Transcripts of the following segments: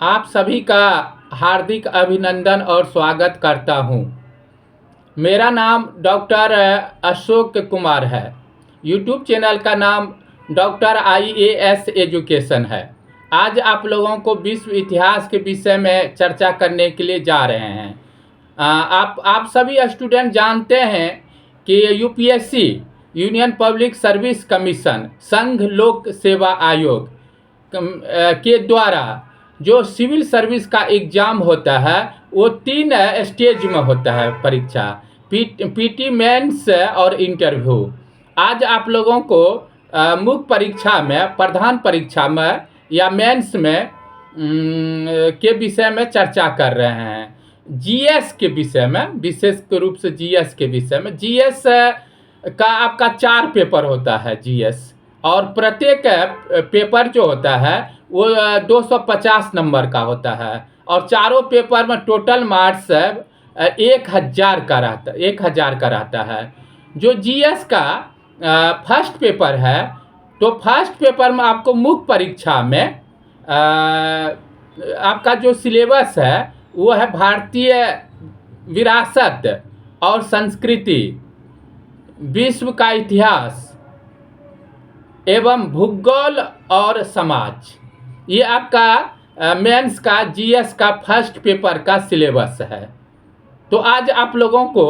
आप सभी का हार्दिक अभिनंदन और स्वागत करता हूं। मेरा नाम डॉक्टर अशोक कुमार है। यूट्यूब चैनल का नाम डॉक्टर IAS एजुकेशन है। आज आप लोगों को विश्व इतिहास के विषय में चर्चा करने के लिए जा रहे हैं। आप सभी स्टूडेंट जानते हैं कि UPSC union public service commission संघ लोक सेवा आयोग के द्वारा जो सिविल सर्विस का एग्ज़ाम होता है वो 3 स्टेज में होता है परीक्षा, PT मेंस और इंटरव्यू। आज आप लोगों को मुख्य परीक्षा में, प्रधान परीक्षा में या मेंस में के विषय में चर्चा कर रहे हैं। GS के विषय में, विशेष रूप से GS के विषय में। GS का आपका 4 पेपर होता है GS, और प्रत्येक पेपर जो होता है वो 250 नंबर का होता है, और चारों पेपर में टोटल मार्क्स 1000 का रहता है। जो GS का फर्स्ट पेपर है, तो फर्स्ट पेपर में आपको मुख्य परीक्षा में आपका जो सिलेबस है वो है भारतीय विरासत और संस्कृति, विश्व का इतिहास एवं भूगोल और समाज। ये आपका मेंस का GS का फर्स्ट पेपर का सिलेबस है। तो आज आप लोगों को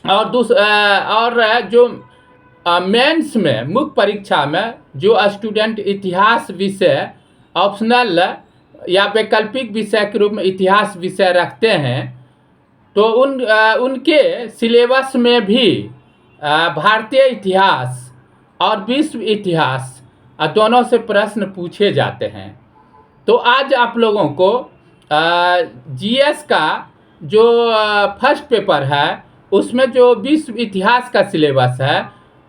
और जो मेंस में, मुख्य परीक्षा में जो स्टूडेंट इतिहास विषय ऑप्शनल या वैकल्पिक विषय के रूप में इतिहास विषय रखते हैं, तो उनके सिलेबस में भी भारतीय इतिहास और विश्व इतिहास दोनों से प्रश्न पूछे जाते हैं। तो आज आप लोगों को GS का जो फर्स्ट पेपर है उसमें जो विश्व इतिहास का सिलेबस है,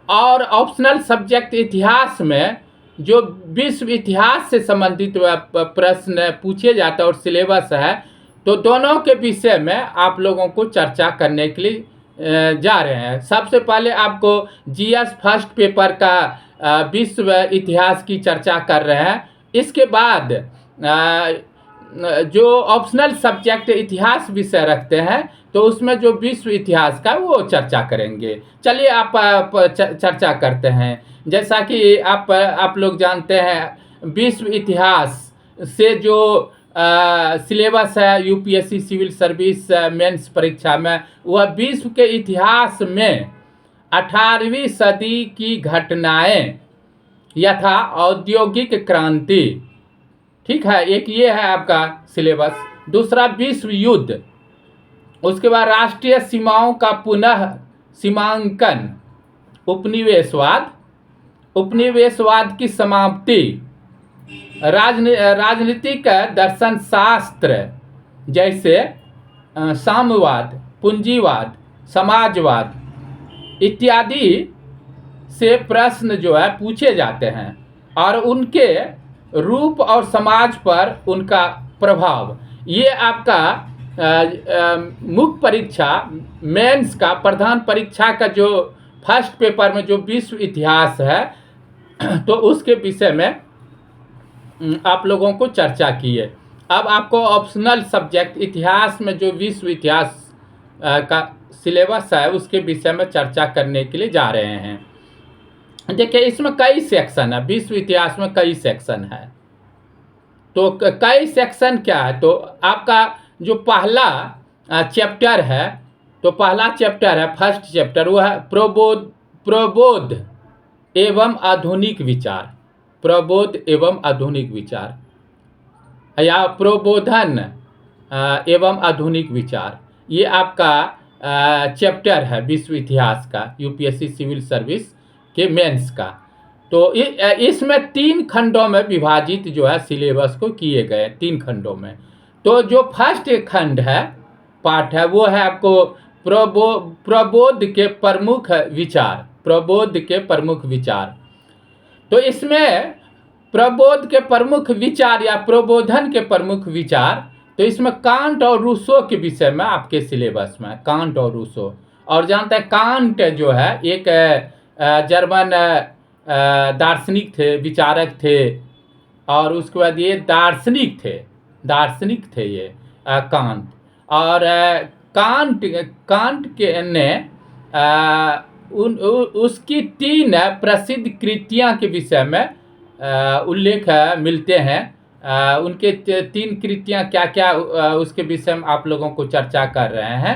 और ऑप्शनल सब्जेक्ट इतिहास में जो विश्व इतिहास से संबंधित प्रश्न पूछे जाते हैं और सिलेबस है, तो दोनों के विषय में आप लोगों को चर्चा करने के लिए जा रहे हैं। सबसे पहले आपको GS फर्स्ट पेपर का विश्व इतिहास की चर्चा कर रहे हैं। इसके बाद जो ऑप्शनल सब्जेक्ट इतिहास विषय रखते हैं, तो उसमें जो विश्व इतिहास का वो चर्चा करेंगे। चलिए आप चर्चा करते हैं। जैसा कि आप लोग जानते हैं, विश्व इतिहास से जो सिलेबस है UPSC सिविल सर्विस मेंस परीक्षा में, वह विश्व के इतिहास में 18वीं सदी की घटनाएं यथा औद्योगिक क्रांति, ठीक है, एक ये है आपका सिलेबस। दूसरा विश्व युद्ध, उसके बाद राष्ट्रीय सीमाओं का पुनः सीमांकन, उपनिवेशवाद की समाप्ति, राजनीतिक दर्शन शास्त्र जैसे साम्यवाद, पूंजीवाद, समाजवाद इत्यादि से प्रश्न जो है पूछे जाते हैं, और उनके रूप और समाज पर उनका प्रभाव। ये आपका मुख्य परीक्षा मेंस का, प्रधान परीक्षा का जो फर्स्ट पेपर में जो विश्व इतिहास है, तो उसके विषय में आप लोगों को चर्चा की है। अब आपको ऑप्शनल सब्जेक्ट इतिहास में जो विश्व इतिहास का सिलेबस है उसके विषय में चर्चा करने के लिए जा रहे हैं। देखिए, इसमें कई सेक्शन है, विश्व इतिहास में कई सेक्शन है। तो कई सेक्शन क्या है, तो आपका जो पहला चैप्टर है, तो पहला चैप्टर है, फर्स्ट चैप्टर, वो है प्रबोध एवं आधुनिक विचार, प्रबोध एवं आधुनिक विचार या प्रबोधन एवं आधुनिक विचार। ये आपका चैप्टर है विश्व इतिहास का, UPSC सिविल सर्विस के मेंस का। तो इसमें 3 खंडों में विभाजित जो है सिलेबस को किए गए, 3 खंडों में। तो जो फर्स्ट खंड है, पार्ट है, वो है आपको प्रबोध के प्रमुख विचार, प्रबोध के प्रमुख विचार। तो इसमें प्रबोध के प्रमुख विचार या प्रबोधन के प्रमुख विचार, तो इसमें कांट और रूसो के विषय में आपके सिलेबस में, कांट और रूसो। और जानते हैं कांट जो है एक जर्मन दार्शनिक थे, विचारक थे, और उसके बाद ये दार्शनिक थे ये कांट। और कांट के ने उसकी 3 प्रसिद्ध कृतियां के विषय में उल्लेख मिलते हैं। उनके 3 कृतियां क्या क्या, उसके विषय में आप लोगों को चर्चा कर रहे हैं।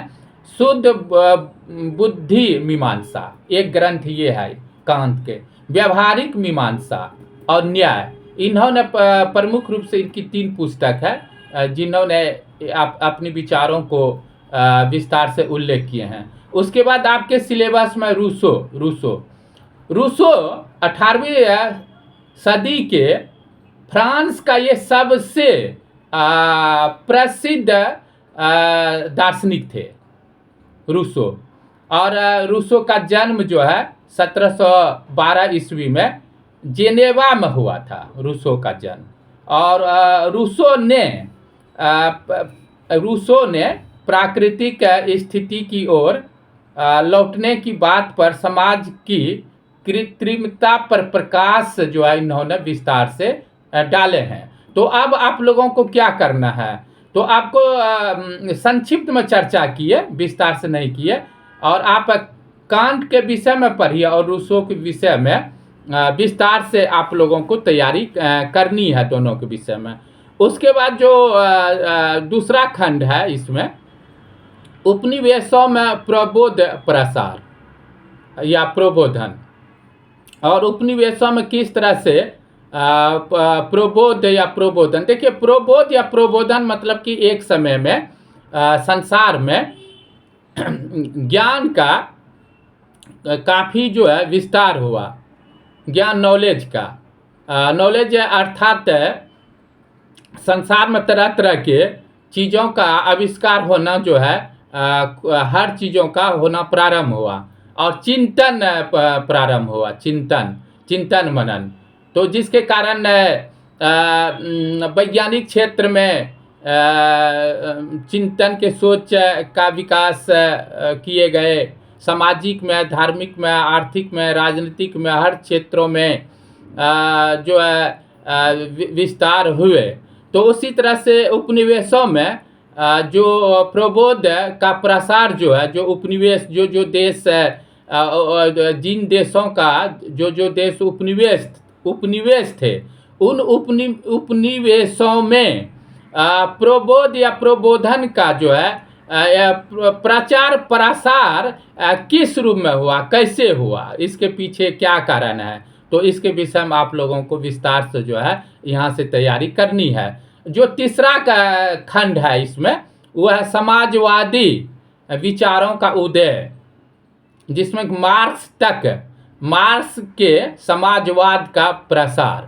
शुद्ध बुद्धि मीमांसा एक ग्रंथ ये है कांट के, व्यवहारिक मीमांसा और न्याय। इन्होंने प्रमुख रूप से इनकी 3 पुस्तक है जिन्होंने अपने विचारों को विस्तार से उल्लेख किए हैं। उसके बाद आपके सिलेबस में रूसो 18वीं सदी के फ्रांस का ये सबसे प्रसिद्ध दार्शनिक थे रूसो। और रूसो का जन्म जो है 1712 ईस्वी में जेनेवा में हुआ था, रूसो का जन्म। और रूसो ने प्राकृतिक स्थिति की ओर लौटने की बात पर समाज की कृत्रिमता पर प्रकाश जो है इन्होंने विस्तार से डाले हैं। तो अब आप लोगों को क्या करना है, तो आपको संक्षिप्त में चर्चा किए, विस्तार से नहीं किए। और आप कांट के विषय में पढ़िए और रूसो के विषय में विस्तार से आप लोगों को तैयारी करनी है दोनों के विषय में। उसके बाद जो दूसरा खंड है, इसमें उपनिवेशों में प्रबोध प्रसार या प्रबोधन, और उपनिवेशों में किस तरह से प्रबोध या प्रबोधन। देखिए, प्रबोध या प्रबोधन मतलब कि एक समय में संसार में ज्ञान का काफ़ी जो है विस्तार हुआ, ज्ञान नॉलेज का। नॉलेज अर्थात संसार में तरह तरह के चीज़ों का आविष्कार होना जो है, हर चीज़ों का होना प्रारंभ हुआ और चिंतन प्रारंभ हुआ, चिंतन मनन। तो जिसके कारण वैज्ञानिक क्षेत्र में चिंतन के सोच का विकास किए गए, सामाजिक में, धार्मिक में, आर्थिक में, राजनीतिक में, हर क्षेत्रों में जो है विस्तार हुए। तो उसी तरह से उपनिवेशों में जो प्रबोध का प्रसार जो है, जो उपनिवेश, जो देश, जिन देशों का जो देश उपनिवेश थे, उन उपनिवेशों में प्रबोध या प्रबोधन का जो है प्रचार प्रसार किस रूप में हुआ, कैसे हुआ, इसके पीछे क्या कारण है। तो इसके विषय में आप लोगों को विस्तार से जो है यहाँ से तैयारी करनी है। जो तीसरा का खंड है इसमें, वो है समाजवादी विचारों का उदय, जिसमें मार्क्स के समाजवाद का प्रसार।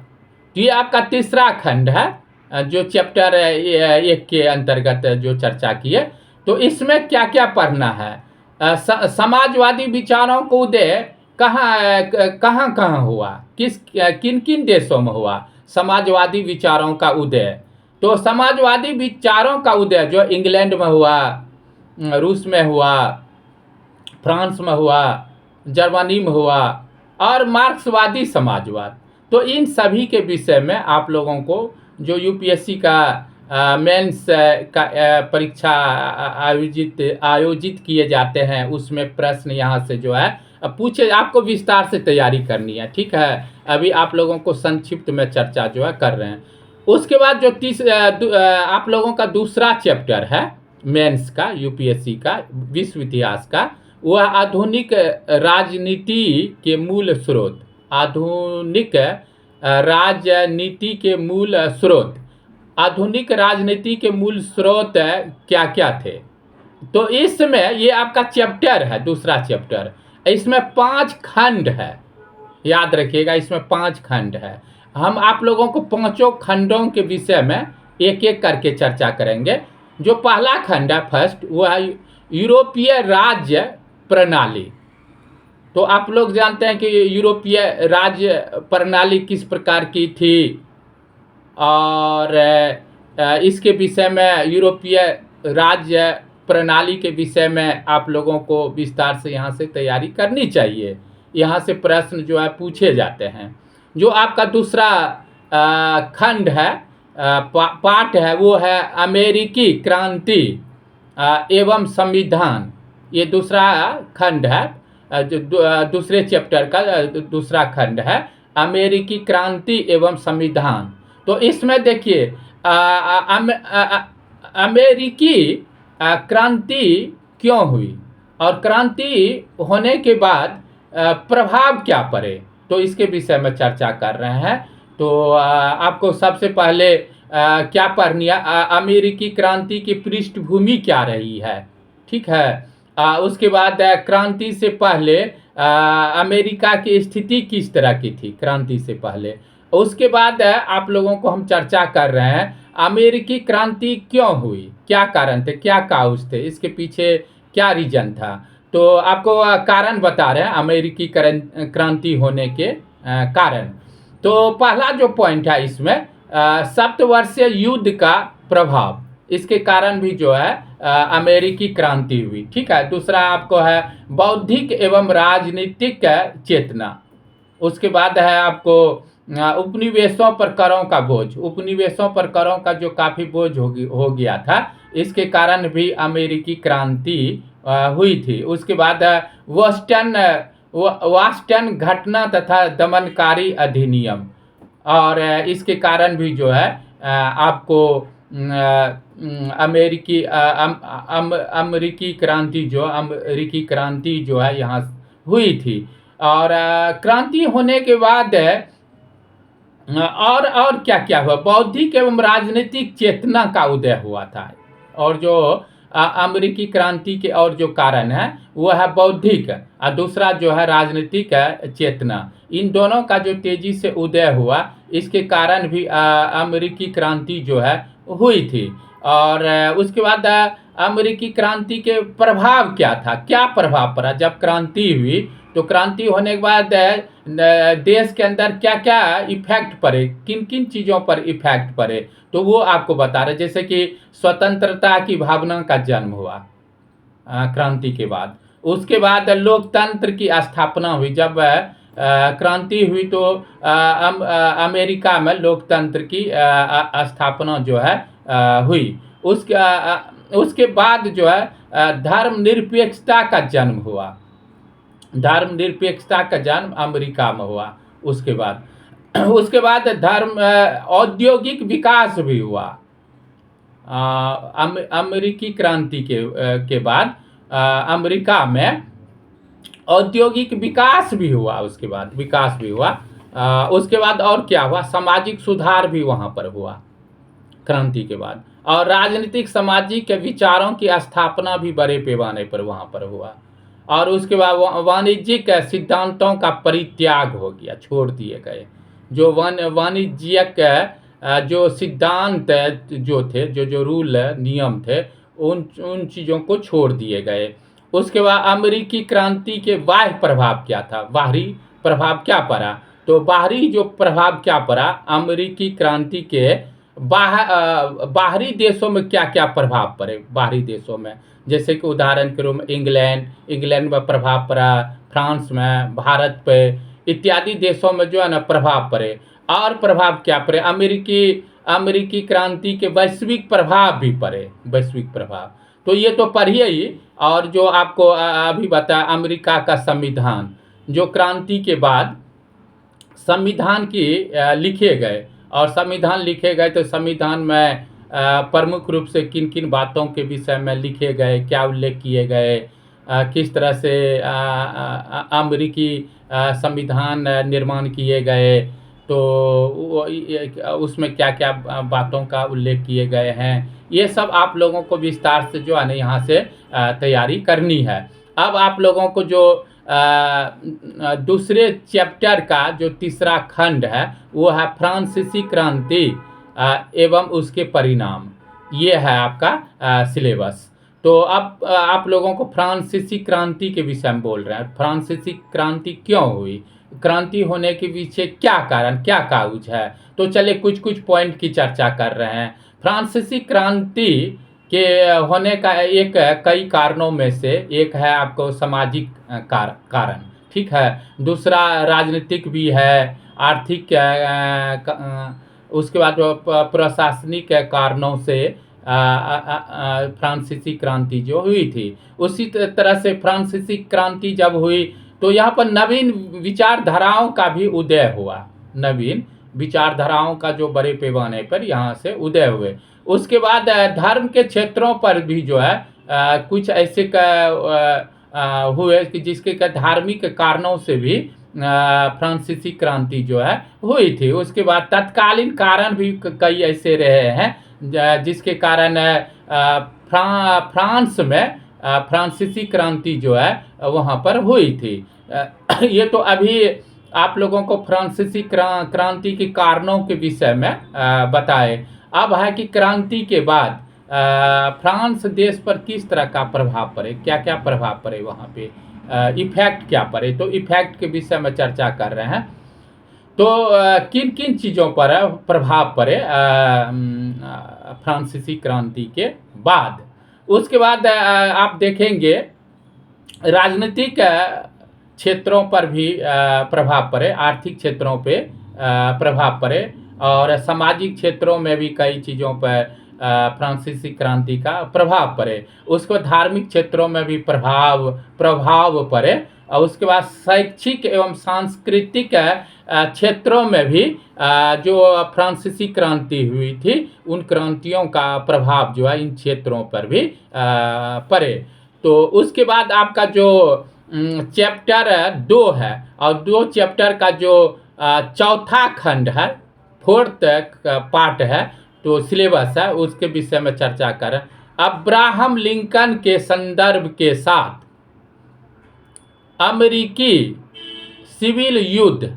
तो ये आपका तीसरा खंड है जो चैप्टर 1 के अंतर्गत जो चर्चा किए। तो इसमें क्या क्या पढ़ना है। समाजवादी विचारों को उदय कहाँ हुआ, किन किन देशों में हुआ समाजवादी विचारों का उदय। तो समाजवादी विचारों का उदय जो इंग्लैंड में हुआ, रूस में हुआ, फ्रांस में हुआ, जर्मनी में हुआ, और मार्क्सवादी समाजवाद। तो इन सभी के विषय में आप लोगों को जो यूपीएससी का मेंस का परीक्षा आयोजित किए जाते हैं, उसमें प्रश्न यहाँ से जो है पूछे, आपको विस्तार से तैयारी करनी है। ठीक है, अभी आप लोगों को संक्षिप्त में चर्चा जो है कर रहे हैं। उसके बाद जो आप लोगों का दूसरा चैप्टर है मेंस का, यूपीएससी का, विश्व इतिहास का, वह आधुनिक राजनीति के मूल स्रोत। आधुनिक राजनीति के मूल स्रोत, आधुनिक राजनीति के मूल स्रोत क्या क्या थे। तो इसमें ये आपका चैप्टर है, दूसरा चैप्टर। इसमें 5 खंड है, याद रखिएगा, इसमें 5 खंड है। हम आप लोगों को 5 खंडों के विषय में एक एक करके चर्चा करेंगे। जो पहला खंड है, फर्स्ट, वो है यूरोपीय राज्य प्रणाली। तो आप लोग जानते हैं कि यूरोपीय राज्य प्रणाली किस प्रकार की थी, और इसके विषय में, यूरोपीय राज्य प्रणाली के विषय में आप लोगों को विस्तार से यहाँ से तैयारी करनी चाहिए। यहाँ से प्रश्न जो है पूछे जाते हैं। जो आपका दूसरा खंड है, पार्ट है, वो है अमेरिकी क्रांति एवं संविधान। ये दूसरा खंड है, दूसरे चैप्टर का दूसरा खंड है, अमेरिकी क्रांति एवं संविधान। तो इसमें देखिए अमेरिकी क्रांति क्यों हुई और क्रांति होने के बाद प्रभाव क्या पड़े, तो इसके विषय में चर्चा कर रहे हैं। तो आपको सबसे पहले क्या पढ़नी है, अमेरिकी क्रांति की पृष्ठभूमि क्या रही है, ठीक है। उसके बाद क्रांति से पहले अमेरिका की स्थिति किस तरह की थी क्रांति से पहले। उसके बाद आप लोगों को हम चर्चा कर रहे हैं अमेरिकी क्रांति क्यों हुई, क्या कारण थे, क्या काउज थे, इसके पीछे क्या रीजन था। तो आपको कारण बता रहे हैं अमेरिकी क्रांति होने के कारण। तो पहला जो पॉइंट है इसमें सप्तवर्षीय युद्ध का प्रभाव, इसके कारण भी जो है अमेरिकी क्रांति हुई, ठीक है। दूसरा आपको है बौद्धिक एवं राजनीतिक चेतना। उसके बाद है आपको उपनिवेशों पर करों का बोझ, उपनिवेशों पर करों का जो काफ़ी बोझ हो गया था, इसके कारण भी अमेरिकी क्रांति हुई थी। उसके बाद वास्टन घटना तथा दमनकारी अधिनियम, और इसके कारण भी जो है आपको अमेरिकी क्रांति जो है यहाँ हुई थी। और क्रांति होने के बाद और क्या क्या हुआ, बौद्धिक एवं राजनीतिक चेतना का उदय हुआ था। और जो अमेरिकी क्रांति के और जो कारण है वो है बौद्धिक और दूसरा जो है राजनीतिक चेतना। इन दोनों का जो तेजी से उदय हुआ, इसके कारण भी अमेरिकी क्रांति जो है हुई थी। और उसके बाद अमेरिकी क्रांति के प्रभाव क्या था, क्या प्रभाव पड़ा जब क्रांति हुई। तो क्रांति होने के बाद देश के अंदर क्या क्या इफेक्ट पड़े, किन किन चीज़ों पर इफेक्ट पड़े, तो वो आपको बता रहे। जैसे कि स्वतंत्रता की भावना का जन्म हुआ क्रांति के बाद। उसके बाद लोकतंत्र की स्थापना हुई, जब क्रांति हुई तो अमेरिका में लोकतंत्र की स्थापना जो है हुई। उसके बाद जो है धर्मनिरपेक्षता का जन्म हुआ, धर्मनिरपेक्षता का जन्म अमेरिका में हुआ। उसके बाद औद्योगिक विकास भी हुआ। अमेरिकी क्रांति के बाद अमेरिका में औद्योगिक विकास भी हुआ, उसके बाद विकास भी हुआ। उसके बाद और क्या हुआ, सामाजिक सुधार भी वहाँ पर हुआ क्रांति के बाद। और राजनीतिक सामाजिक विचारों की स्थापना भी बड़े पैमाने पर वहाँ पर हुआ। और उसके बाद वाणिज्यिक सिद्धांतों का परित्याग हो गया, छोड़ दिए गए। जो वाणिज्यिक जो सिद्धांत जो थे, जो रूल नियम थे, उन चीज़ों को छोड़ दिए गए। उसके बाद अमेरिकी क्रांति के बाह्य प्रभाव क्या था, बाहरी प्रभाव क्या पड़ा। तो बाहरी जो प्रभाव क्या पड़ा अमेरिकी क्रांति के बाहरी देशों में क्या क्या प्रभाव पड़े, बाहरी देशों में जैसे कि उदाहरण के रूप में इंग्लैंड में प्रभाव पड़ा, फ्रांस में, भारत पे इत्यादि देशों में जो है ना प्रभाव पड़े। और प्रभाव क्या पड़े, अमेरिकी क्रांति के वैश्विक प्रभाव भी पड़े, वैश्विक प्रभाव। तो ये तो पढ़िए ही। और जो आपको अभी बताया अमेरिका का संविधान, जो क्रांति के बाद संविधान की लिखे गए, और संविधान लिखे गए तो संविधान में प्रमुख रूप से किन किन बातों के विषय में लिखे गए, क्या उल्लेख किए गए, किस तरह से अमेरिकी संविधान निर्माण किए गए, तो उसमें क्या क्या बातों का उल्लेख किए गए हैं, ये सब आप लोगों को विस्तार से जो है ना यहाँ से तैयारी करनी है। अब आप लोगों को जो दूसरे चैप्टर का जो तीसरा खंड है वो है फ्रांसीसी क्रांति एवं उसके परिणाम, ये है आपका सिलेबस। तो अब आप लोगों को फ्रांसीसी क्रांति के विषय में बोल रहे हैं। फ्रांसीसी क्रांति क्यों हुई, क्रांति होने के पीछे क्या कारण, क्या काउज है। तो चलिए कुछ कुछ पॉइंट की चर्चा कर रहे हैं। फ्रांसीसी क्रांति के होने का कई कारणों में से एक है आपको सामाजिक कारण, ठीक है। दूसरा राजनीतिक भी है, आर्थिक उसके बाद प्रशासनिक कारणों से फ्रांसीसी क्रांति जो हुई थी। उसी तरह से फ्रांसीसी क्रांति जब हुई तो यहाँ पर नवीन विचारधाराओं का भी उदय हुआ। नवीन विचारधाराओं का जो बड़े पैमाने पर यहाँ से उदय हुए। उसके बाद धर्म के क्षेत्रों पर भी जो है कुछ ऐसे हुए कि जिसके धार्मिक कारणों से भी फ्रांसीसी क्रांति जो है हुई थी। उसके बाद तत्कालीन कारण भी कई ऐसे रहे हैं जिसके कारण फ्रांस में फ्रांसीसी क्रांति जो है वहाँ पर हुई थी। ये तो अभी आप लोगों को फ्रांसीसी क्रांति के कारणों के विषय में बताए। अब है कि क्रांति के बाद फ्रांस देश पर किस तरह का प्रभाव पड़े, क्या क्या प्रभाव पड़े, वहाँ पे इफेक्ट क्या पड़े, तो इफेक्ट के विषय में चर्चा कर रहे हैं। तो किन किन चीज़ों पर प्रभाव पड़े फ्रांसीसी क्रांति के बाद। उसके बाद आप देखेंगे राजनीतिक क्षेत्रों पर भी प्रभाव पड़े, आर्थिक क्षेत्रों पे प्रभाव पड़े, और सामाजिक क्षेत्रों में भी कई चीज़ों पर फ्रांसीसी क्रांति का प्रभाव पड़े। उसको धार्मिक क्षेत्रों में भी प्रभाव पड़े, और उसके बाद शैक्षिक एवं सांस्कृतिक क्षेत्रों में भी जो फ्रांसीसी क्रांति हुई थी उन क्रांतियों का प्रभाव जो है इन क्षेत्रों पर भी पड़े। तो उसके बाद आपका जो चैप्टर 2 है, और 2 चैप्टर का जो चौथा खंड है, 4th पार्ट है, तो सिलेबस है, उसके विषय में चर्चा करें। अब्राहम लिंकन के संदर्भ के साथ अमेरिकी सिविल युद्ध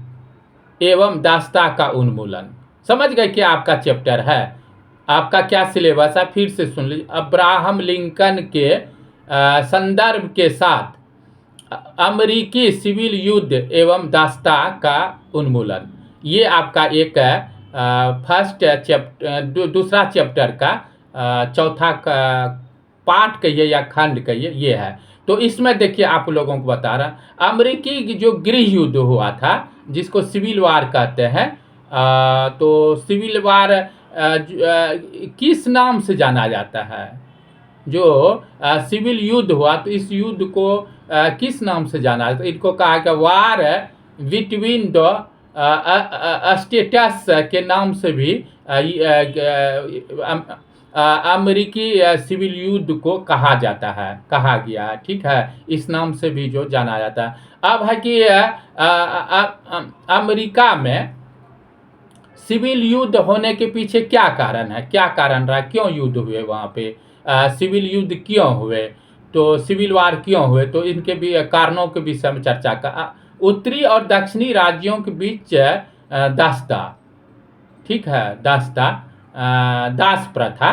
एवं दास्ता का उन्मूलन। समझ गए क्या आपका चैप्टर है, आपका क्या सिलेबस है, फिर से सुन लीजिए। अब्राहम लिंकन के संदर्भ के साथ अमेरिकी सिविल युद्ध एवं दास्ता का उन्मूलन, ये आपका एक फर्स्ट चैप्टर, दूसरा चैप्टर का चौथा पार्ट कहिए या खंड कहिए, ये है। तो इसमें देखिए आप लोगों को बता रहा, अमेरिकी जो गृह युद्ध हुआ था जिसको सिविल वार कहते हैं, तो सिविल वार किस नाम से जाना जाता है, जो सिविल युद्ध हुआ तो इस युद्ध को किस नाम से जाना जाता है, इनको कहा गया वार बिटवीन द स्टेटस के नाम से भी अमेरिकी सिविल युद्ध को कहा जाता है, कहा गया है, ठीक है, इस नाम से भी जो जाना जाता है। अब है कि अमेरिका में सिविल युद्ध होने के पीछे क्या कारण है, क्या कारण रहा, क्यों युद्ध हुए वहाँ पे, सिविल युद्ध क्यों हुए, तो सिविल वार क्यों हुए, तो इनके भी कारणों के विषय में चर्चा का। उत्तरी और दक्षिणी राज्यों के बीच दास्ता, ठीक है, दास्ता दास प्रथा।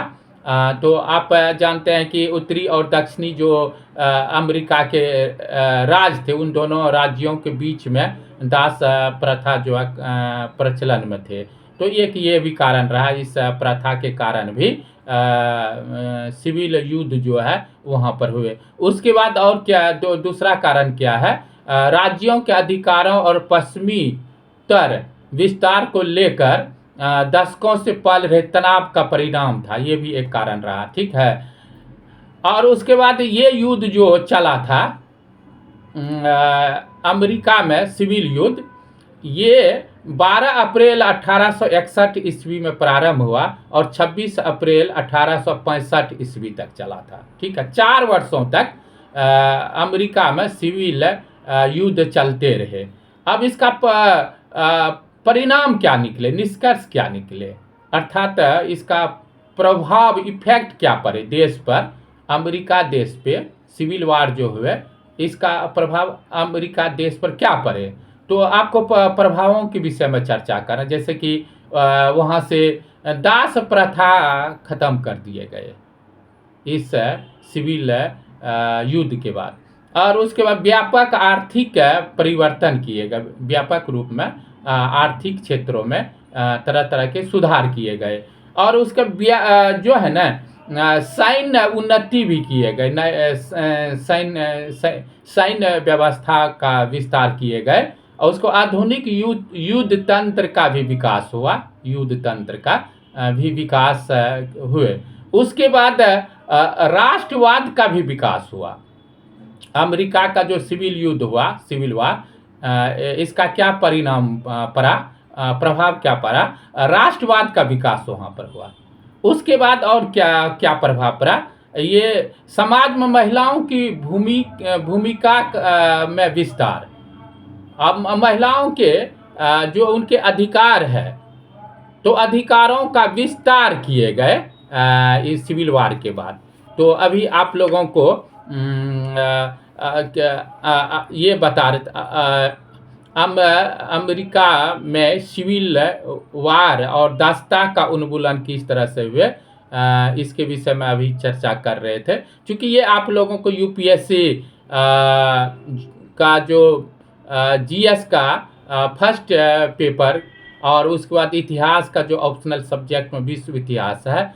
तो आप जानते हैं कि उत्तरी और दक्षिणी जो अमेरिका के राज थे उन दोनों राज्यों के बीच में दास प्रथा जो है प्रचलन में थे। तो एक ये भी कारण रहा, इस प्रथा के कारण भी सिविल युद्ध जो है वहाँ पर हुए। उसके बाद और क्या दूसरा कारण क्या है, राज्यों के अधिकारों और पश्चिमी तर विस्तार को लेकर दशकों से पल रहे तनाव का परिणाम था, ये भी एक कारण रहा, ठीक है। और उसके बाद ये युद्ध जो चला था अमेरिका में सिविल युद्ध, ये 12 अप्रैल 1861 ईस्वी में प्रारंभ हुआ और 26 अप्रैल 1865 ईस्वी तक चला था, ठीक है। 4 वर्षों तक अमेरिका में सिविल युद्ध चलते रहे। अब इसका परिणाम क्या निकले, निष्कर्ष क्या निकले, अर्थात इसका प्रभाव, इफेक्ट क्या पड़े देश पर, अमेरिका देश पे सिविल वार जो हुए इसका प्रभाव अमेरिका देश पर क्या पड़े। तो आपको प्रभावों के विषय में चर्चा करें, जैसे कि वहाँ से दास प्रथा खत्म कर दिए गए इस सिविल युद्ध के बाद, और उसके बाद व्यापक आर्थिक परिवर्तन किए गए, व्यापक रूप में आर्थिक क्षेत्रों में तरह तरह के सुधार किए गए, और उसका जो है ना सैन्य उन्नति भी किए गए, सैन्य व्यवस्था का विस्तार किए गए, और उसको आधुनिक युद्ध तंत्र का भी विकास हुआ, युद्ध तंत्र का भी विकास हुए। उसके बाद राष्ट्रवाद का भी विकास हुआ। अमेरिका का जो सिविल युद्ध हुआ, सिविल वार, इसका क्या परिणाम पड़ा, प्रभाव क्या पड़ा, राष्ट्रवाद का विकास वहाँ पर हुआ। उसके बाद और क्या क्या प्रभाव पड़ा, ये समाज में महिलाओं की भूमिका में विस्तार। अब महिलाओं के जो उनके अधिकार है, तो अधिकारों का विस्तार किए गए इस सिविल वार के बाद। तो अभी आप लोगों को ये बता रहे अमेरिका में सिविल वार और दास्ता का उन्मूलन किस तरह से हुए, इसके विषय में अभी चर्चा कर रहे थे। क्योंकि ये आप लोगों को यूपीएससी का जो जीएस का फर्स्ट पेपर और उसके बाद इतिहास का जो ऑप्शनल सब्जेक्ट में विश्व इतिहास है,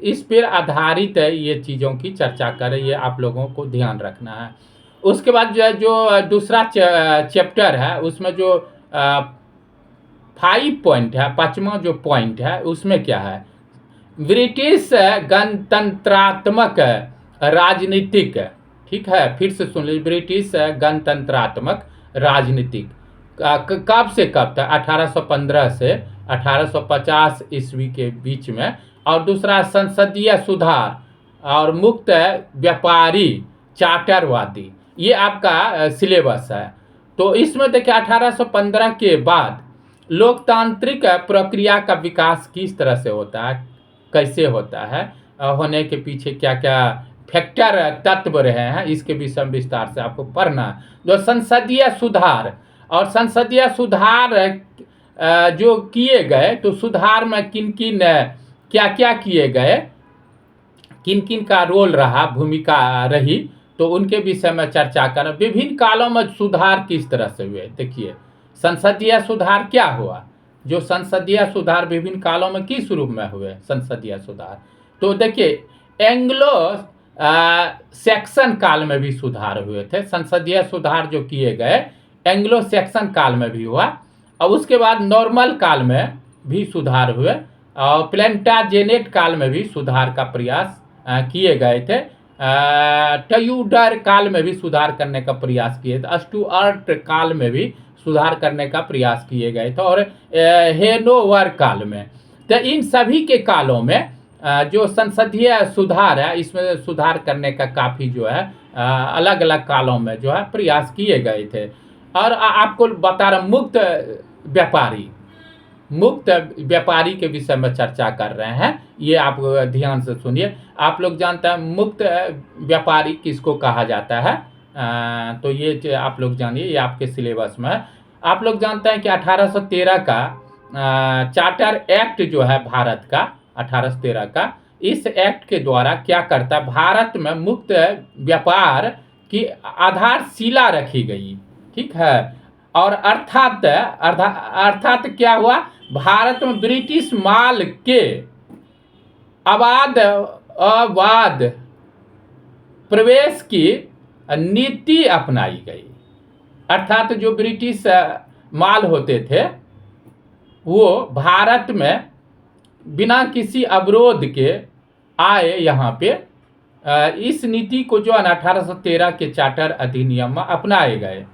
इस पर आधारित है, ये चीज़ों की चर्चा करें, ये आप लोगों को ध्यान रखना है। उसके बाद जो दूसरा चैप्टर है, उसमें जो 5 पॉइंट है, 5वां जो पॉइंट है, उसमें क्या है, ब्रिटिश गणतंत्रात्मक राजनीतिक, ठीक है, फिर से सुन लीजिए, ब्रिटिश गणतंत्रात्मक राजनीतिक कब से कब तक, 1815 से 1850 ईस्वी के बीच में। और दूसरा संसदीय सुधार और मुक्त व्यापारी चार्टरवादी, ये आपका सिलेबस है। तो इसमें देखिए 1815 के बाद लोकतांत्रिक प्रक्रिया का विकास किस तरह से होता है, कैसे होता है, होने के पीछे क्या क्या फैक्टर तत्व रहे हैं, इसके विषय में विस्तार से आपको पढ़ना है। जो संसदीय सुधार, और संसदीय सुधार जो किए गए, तो सुधार में किन किन क्या क्या किए गए, किन किन का रोल रहा, भूमिका रही, तो उनके विषय में चर्चा करें। विभिन्न कालों में सुधार किस तरह से हुए, देखिए संसदीय सुधार क्या हुआ, जो संसदीय सुधार विभिन्न कालों में किस रूप में हुए संसदीय सुधार, तो देखिए एंग्लो सेक्शन काल में भी सुधार हुए थे। संसदीय सुधार जो किए गए एंग्लो सेक्शन काल में भी हुआ, और उसके बाद नॉर्मल काल में भी सुधार हुए, और प्लेंटाजेनेट काल में भी सुधार का प्रयास किए गए थे। ट्यूडर काल में भी सुधार करने का प्रयास किए थे, स्टुअर्ट काल में भी सुधार करने का प्रयास किए गए थे, और हेनोवर काल में। तो इन सभी के कालों में जो संसदीय सुधार है, इसमें सुधार करने का काफ़ी जो है अलग अलग कालों में जो है प्रयास किए गए थे। और आपको बता रहा मुक्त व्यापारी के विषय में चर्चा कर रहे हैं, ये आप ध्यान से सुनिए। आप लोग जानते हैं मुक्त व्यापारी किसको कहा जाता है, तो ये आप लोग जानिए, ये आपके सिलेबस में है। आप लोग जानते हैं कि 1813 का चार्टर एक्ट जो है भारत का, 1813 का, इस एक्ट के द्वारा क्या करता है, भारत में मुक्त व्यापार की आधारशिला रखी गई, ठीक है। और अर्थात क्या हुआ, भारत में ब्रिटिश माल के अबाध प्रवेश की नीति अपनाई गई। अर्थात जो ब्रिटिश माल होते थे वो भारत में बिना किसी अवरोध के आए यहाँ पे, इस नीति को जो 1813 के चार्टर अधिनियम में अपनाए गए।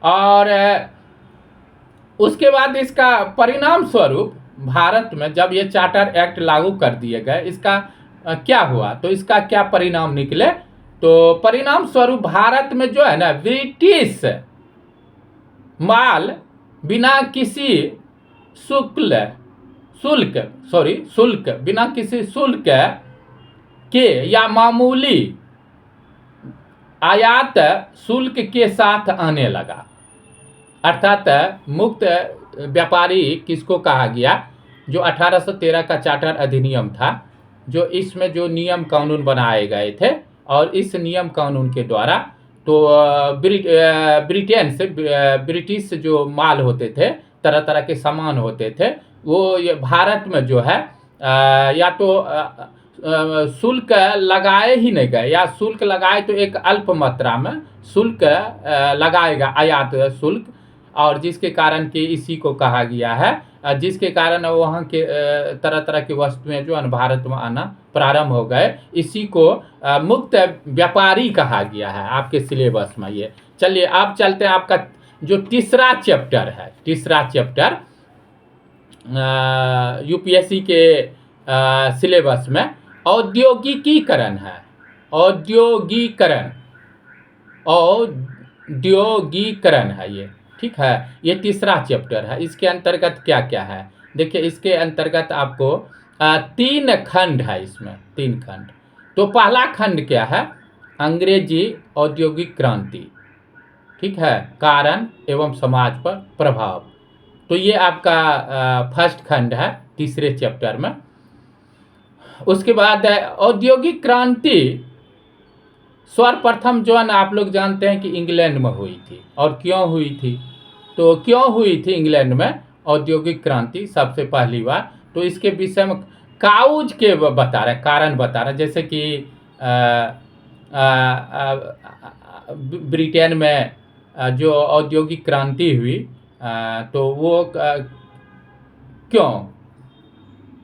और उसके बाद इसका परिणाम स्वरूप भारत में जब ये चार्टर एक्ट लागू कर दिए गए, इसका क्या हुआ, तो इसका क्या परिणाम निकले, तो परिणाम स्वरूप भारत में जो है ना ब्रिटिश माल बिना किसी शुल्क बिना किसी शुल्क के या मामूली आयात शुल्क के साथ आने लगा। अर्थात मुक्त व्यापारी किसको कहा गया, जो 1813 का चार्टर अधिनियम था, जो इसमें जो नियम कानून बनाए गए थे, और इस नियम कानून के द्वारा तो ब्रिटेन से ब्रिटिश जो माल होते थे, तरह तरह के सामान होते थे, वो ये भारत में जो है या तो शुल्क लगाए ही नहीं गए, या शुल्क लगाए तो एक अल्प मात्रा में शुल्क लगाएगा, आयात शुल्क, और जिसके कारण कि इसी को कहा गया है, जिसके कारण वहाँ के तरह तरह की वस्तुएं जो है भारत में आना प्रारंभ हो गए, इसी को मुक्त व्यापारी कहा गया है आपके सिलेबस में। ये चलिए आप चलते हैं, आपका जो तीसरा चैप्टर है, तीसरा चैप्टर यूपीएससी के सिलेबस में औद्योगिकीकरण है। औद्योगिकरण, औद्योगिकरण है ये, ठीक है। ये तीसरा चैप्टर है। इसके अंतर्गत क्या क्या है, देखिए इसके अंतर्गत आपको 3 खंड है, इसमें 3 खंड। तो पहला खंड क्या है, अंग्रेजी औद्योगिक क्रांति, ठीक है, कारण एवं समाज पर प्रभाव। तो ये आपका फर्स्ट खंड है तीसरे चैप्टर में। उसके बाद औद्योगिक क्रांति सर्वप्रथम जो है ना, आप लोग जानते हैं कि इंग्लैंड में हुई थी। और क्यों हुई थी, तो क्यों हुई थी इंग्लैंड में औद्योगिक क्रांति सबसे पहली बार, तो इसके विषय में काउज के बता रहे, कारण बता रहे। जैसे कि ब्रिटेन में जो औद्योगिक क्रांति हुई, तो वो क्यों,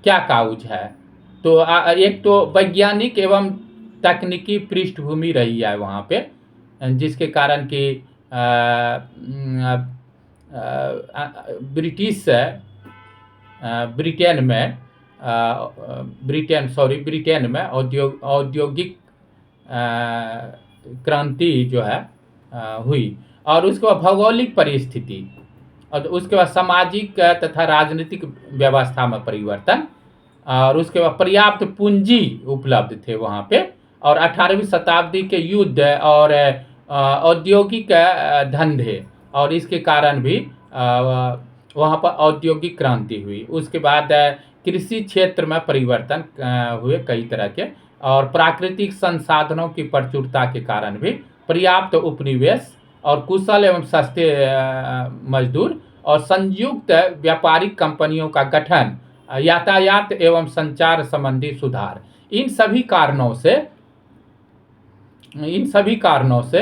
क्या काउज है। तो एक तो वैज्ञानिक एवं तकनीकी पृष्ठभूमि रही है वहाँ पे, जिसके कारण कि ब्रिटेन में औद्योगिक क्रांति जो है हुई। और उसके बाद भौगोलिक परिस्थिति, और उसके बाद सामाजिक तथा राजनीतिक व्यवस्था में परिवर्तन, और उसके बाद पर्याप्त पूंजी उपलब्ध थे वहाँ पे, और 18वीं शताब्दी के युद्ध और औद्योगिक धंधे, और इसके कारण भी वहाँ पर औद्योगिक क्रांति हुई। उसके बाद कृषि क्षेत्र में परिवर्तन हुए कई तरह के, और प्राकृतिक संसाधनों की प्रचुरता के कारण भी पर्याप्त उपनिवेश और कुशल एवं सस्ते मजदूर, और संयुक्त व्यापारिक कंपनियों का गठन, यातायात एवं संचार संबंधी सुधार, इन सभी कारणों से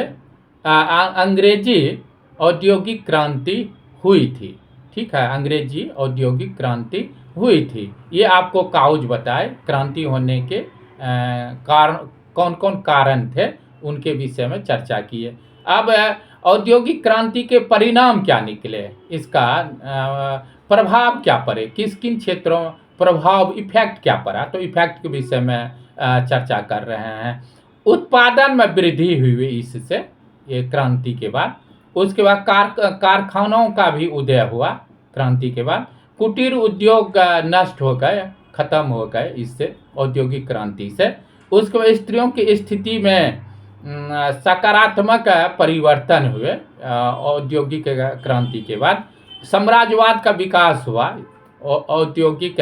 अंग्रेजी औद्योगिक क्रांति हुई थी, ठीक है। अंग्रेजी औद्योगिक क्रांति हुई थी। ये आपको काउज बताए, क्रांति होने के कारण कौन कौन कारण थे, उनके विषय में चर्चा की है। अब औद्योगिक क्रांति के परिणाम क्या निकले, इसका प्रभाव क्या पड़े, किस किन क्षेत्रों में प्रभाव, इफेक्ट क्या पड़ा, तो इफेक्ट के विषय में चर्चा कर रहे हैं। उत्पादन में वृद्धि हुई इससे, ये क्रांति के बाद। उसके बाद कारखानों का भी उदय हुआ क्रांति के बाद। कुटीर उद्योग नष्ट हो गए, खत्म हो गए इससे, औद्योगिक क्रांति से। उसके बाद स्त्रियों की स्थिति में सकारात्मक परिवर्तन हुए औद्योगिक क्रांति के बाद। साम्राज्यवाद का विकास हुआ औद्योगिक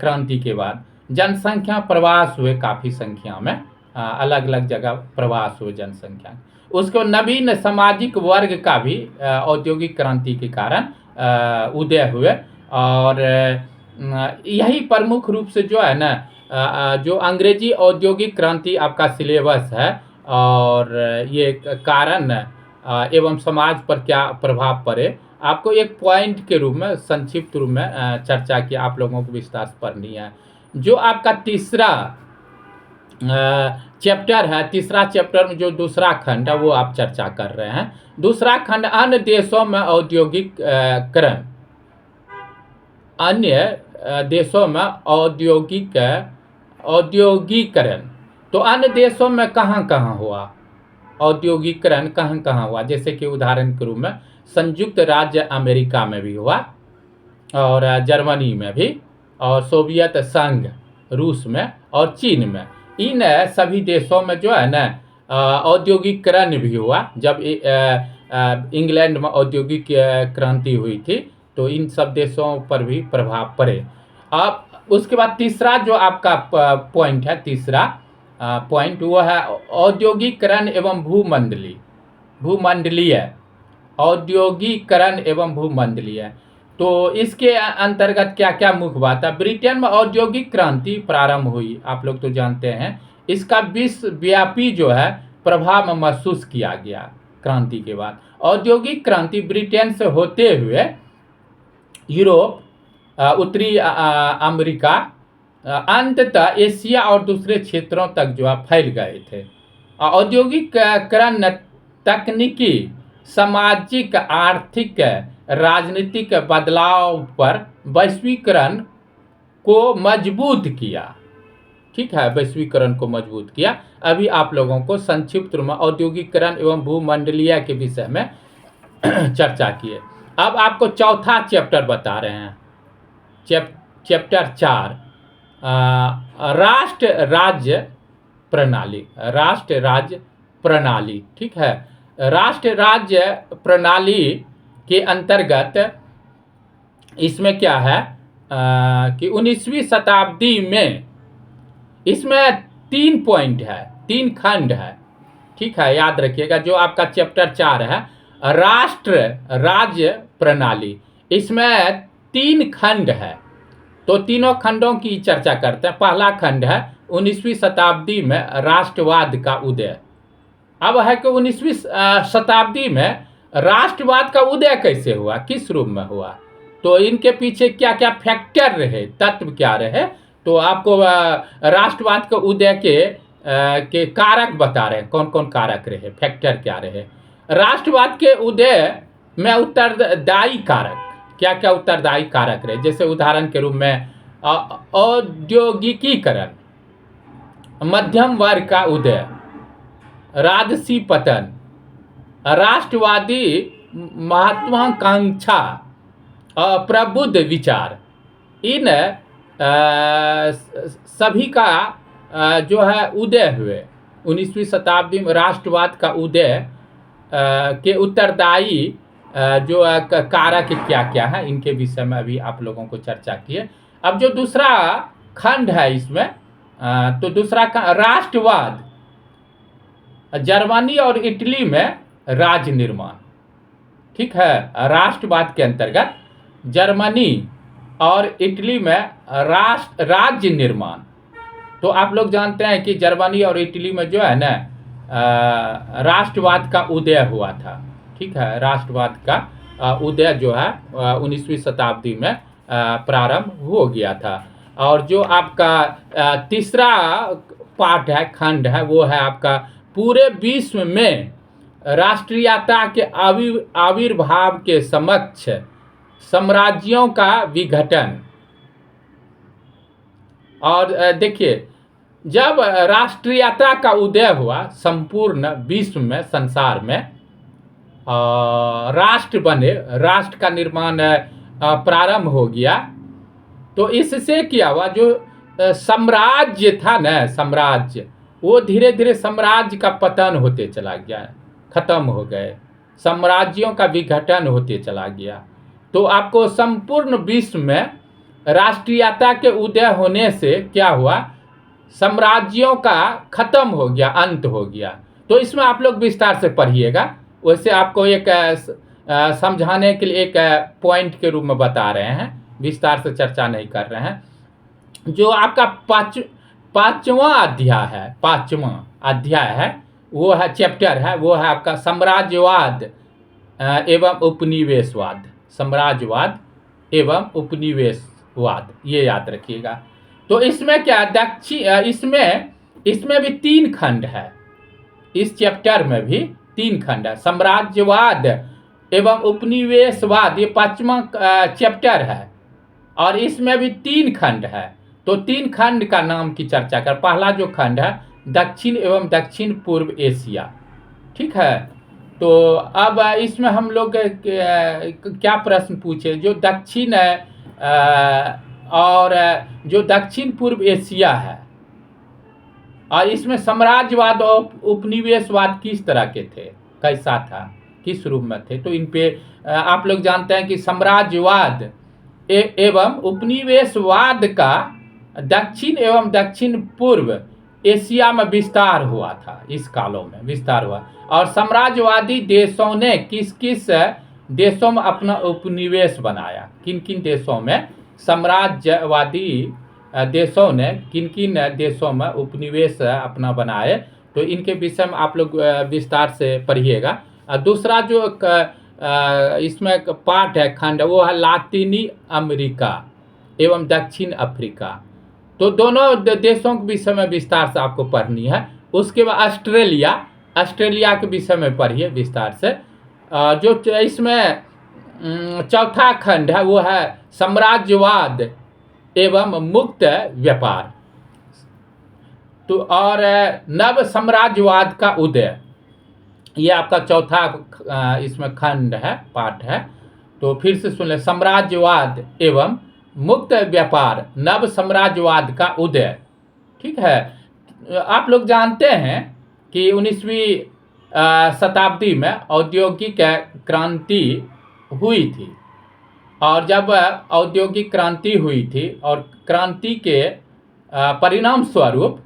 क्रांति के बाद। जनसंख्या प्रवास हुए, काफ़ी संख्या में अलग अलग जगह प्रवास हुए जनसंख्या। उसको नवीन सामाजिक वर्ग का भी औद्योगिक क्रांति के कारण उदय हुए। और यही प्रमुख रूप से जो है ना, जो अंग्रेजी औद्योगिक क्रांति आपका सिलेबस है, और ये कारण एवं समाज पर क्या प्रभाव पड़े, आपको एक पॉइंट के रूप में, संक्षिप्त रूप में चर्चा की आप लोगों को विस्तार से पढ़नी है। जो आपका तीसरा चैप्टर है, तीसरा चैप्टर में जो दूसरा खंड है वो आप चर्चा कर रहे हैं। दूसरा खंड अन्य देशों में औद्योगिकरण, अन्य देशों में औद्योगिकरण। तो अन्य देशों में कहाँ कहाँ हुआ औद्योगिकरण, कहाँ कहाँ हुआ, जैसे कि उदाहरण के रूप में संयुक्त राज्य अमेरिका में भी हुआ, और जर्मनी में भी, और सोवियत संघ रूस में, और चीन में। इन सभी देशों में जो है ना औद्योगिकरण भी हुआ। जब इंग्लैंड में औद्योगिक क्रांति हुई थी, तो इन सब देशों पर भी प्रभाव पड़े। अब उसके बाद तीसरा जो आपका पॉइंट है, तीसरा पॉइंट वो है औद्योगिकरण एवं भूमंडलीय, औद्योगिकरण एवं भूमंडलीय। तो इसके अंतर्गत क्या क्या मुख्य बात है। ब्रिटेन में औद्योगिक क्रांति प्रारंभ हुई, आप लोग तो जानते हैं। इसका विश्वव्यापी जो है प्रभाव महसूस किया गया। क्रांति के बाद। औद्योगिक क्रांति ब्रिटेन से होते हुए यूरोप, उत्तरी अमेरिका, अंततः एशिया और दूसरे क्षेत्रों तक जो है फैल गए थे। औद्योगिकरण तकनीकी, सामाजिक, आर्थिक, राजनीतिक बदलाव पर वैश्वीकरण को मजबूत किया। ठीक है, वैश्वीकरण को मजबूत किया। अभी आप लोगों को संक्षिप्त रूप में औद्योगिकरण एवं भूमंडलीय के विषय में चर्चा किए। अब आपको चौथा चैप्टर बता रहे हैं, चैप्टर 4, राष्ट्र राज्य प्रणाली। राष्ट्र राज्य प्रणाली, ठीक है। राष्ट्र राज्य प्रणाली के अंतर्गत इसमें क्या है कि 19वीं शताब्दी में इसमें 3 पॉइंट है, 3 खंड है। ठीक है, याद रखिएगा। जो आपका चैप्टर 4 है राष्ट्र राज्य प्रणाली, इसमें 3 खंड है। तो तीनों खंडों की चर्चा करते हैं। पहला खंड है 19वीं शताब्दी में राष्ट्रवाद का उदय। अब है कि 19वीं शताब्दी में राष्ट्रवाद का उदय कैसे हुआ, किस रूप में हुआ, तो इनके पीछे क्या क्या फैक्टर रहे, तत्व क्या रहे। तो आपको राष्ट्रवाद के उदय के कारक बता रहे हैं, कौन कौन कारक रहे, फैक्टर क्या रहे। राष्ट्रवाद के उदय में उत्तरदायी कारक, क्या क्या उत्तरदायी कारक रहे, जैसे उदाहरण के रूप में औद्योगिकीकरण, मध्यम वर्ग का उदय, राजसी पतन, राष्ट्रवादी महत्वाकांक्षा, प्रबुद्ध विचार, इन सभी का जो है उदय हुए 19वीं शताब्दी में। राष्ट्रवाद का उदय के उत्तरदायी जो कारक क्या क्या है, इनके विषय में अभी आप लोगों को चर्चा किए। अब जो दूसरा खंड है इसमें, तो दूसरा राष्ट्रवाद, जर्मनी और इटली में राज्य निर्माण। ठीक है, राष्ट्रवाद के अंतर्गत जर्मनी और इटली में राज्य निर्माण। तो आप लोग जानते हैं कि जर्मनी और इटली में जो है ना राष्ट्रवाद का उदय हुआ था। ठीक है, राष्ट्रवाद का उदय जो है 19वीं शताब्दी में प्रारंभ हो गया था। और जो आपका तीसरा पार्ट है, खंड है, वो है आपका पूरे विश्व में राष्ट्रीयता के आविर्भाव के समक्ष साम्राज्यों का विघटन। और देखिए, जब राष्ट्रीयता का उदय हुआ संपूर्ण विश्व में, संसार में राष्ट्र बने, राष्ट्र का निर्माण प्रारंभ हो गया, तो इससे क्या हुआ, जो साम्राज्य था ना, साम्राज्य, वो धीरे धीरे साम्राज्य का पतन होते चला गया, खत्म हो गए, साम्राज्यों का विघटन होते चला गया। तो आपको संपूर्ण विश्व में राष्ट्रीयता के उदय होने से क्या हुआ, साम्राज्यों का खत्म हो गया, अंत हो गया। तो इसमें आप लोग विस्तार से पढ़िएगा। वैसे आपको एक समझाने के लिए एक पॉइंट के रूप में बता रहे हैं, विस्तार से चर्चा नहीं कर रहे हैं। जो आपका पांचवा अध्याय है, वो है चैप्टर है, वो है आपका साम्राज्यवाद एवं उपनिवेशवाद। साम्राज्यवाद एवं उपनिवेशवाद, ये याद रखिएगा। तो इसमें क्या इसमें भी 3 खंड है। इस चैप्टर में भी 3 खंड है। साम्राज्यवाद एवं उपनिवेशवाद, ये 5वां चैप्टर है, और इसमें भी 3 खंड है। तो 3 खंड का नाम की चर्चा कर। पहला जो खंड है दक्षिण एवं दक्षिण पूर्व एशिया। ठीक है, तो अब इसमें हम लोग क्या प्रश्न पूछे, जो दक्षिण और जो दक्षिण पूर्व एशिया है, और इसमें साम्राज्यवाद और उपनिवेशवाद किस तरह के थे, कैसा था, किस रूप में थे। तो इन पे आप लोग जानते हैं कि साम्राज्यवाद एवं उपनिवेशवाद का दक्षिण एवं दक्षिण पूर्व एशिया में विस्तार हुआ था, इस कालों में विस्तार हुआ। और साम्राज्यवादी देशों ने किस किस देशों में अपना उपनिवेश बनाया, किन किन देशों में साम्राज्यवादी देशों ने किन किन देशों में उपनिवेश अपना बनाए। तो इनके विषय में आप लोग विस्तार से पढ़िएगा। दूसरा जो इसमें पार्ट है, खंड, वो है लातीनी अमेरिका एवं दक्षिण अफ्रीका। तो दोनों देशों के विषय में विस्तार से आपको पढ़नी है। उसके बाद ऑस्ट्रेलिया के विषय में पढ़िए विस्तार से। जो इसमें चौथा खंड है वो है साम्राज्यवाद एवं मुक्त व्यापार। तो और नव साम्राज्यवाद का उदय, ये आपका चौथा इसमें खंड है, पार्ट है। तो फिर से सुन ले, साम्राज्यवाद एवं मुक्त व्यापार, नव साम्राज्यवाद का उदय। ठीक है, आप लोग जानते हैं कि 19वीं शताब्दी में औद्योगिक क्रांति हुई थी, और जब औद्योगिक क्रांति हुई थी और क्रांति के परिणाम स्वरूप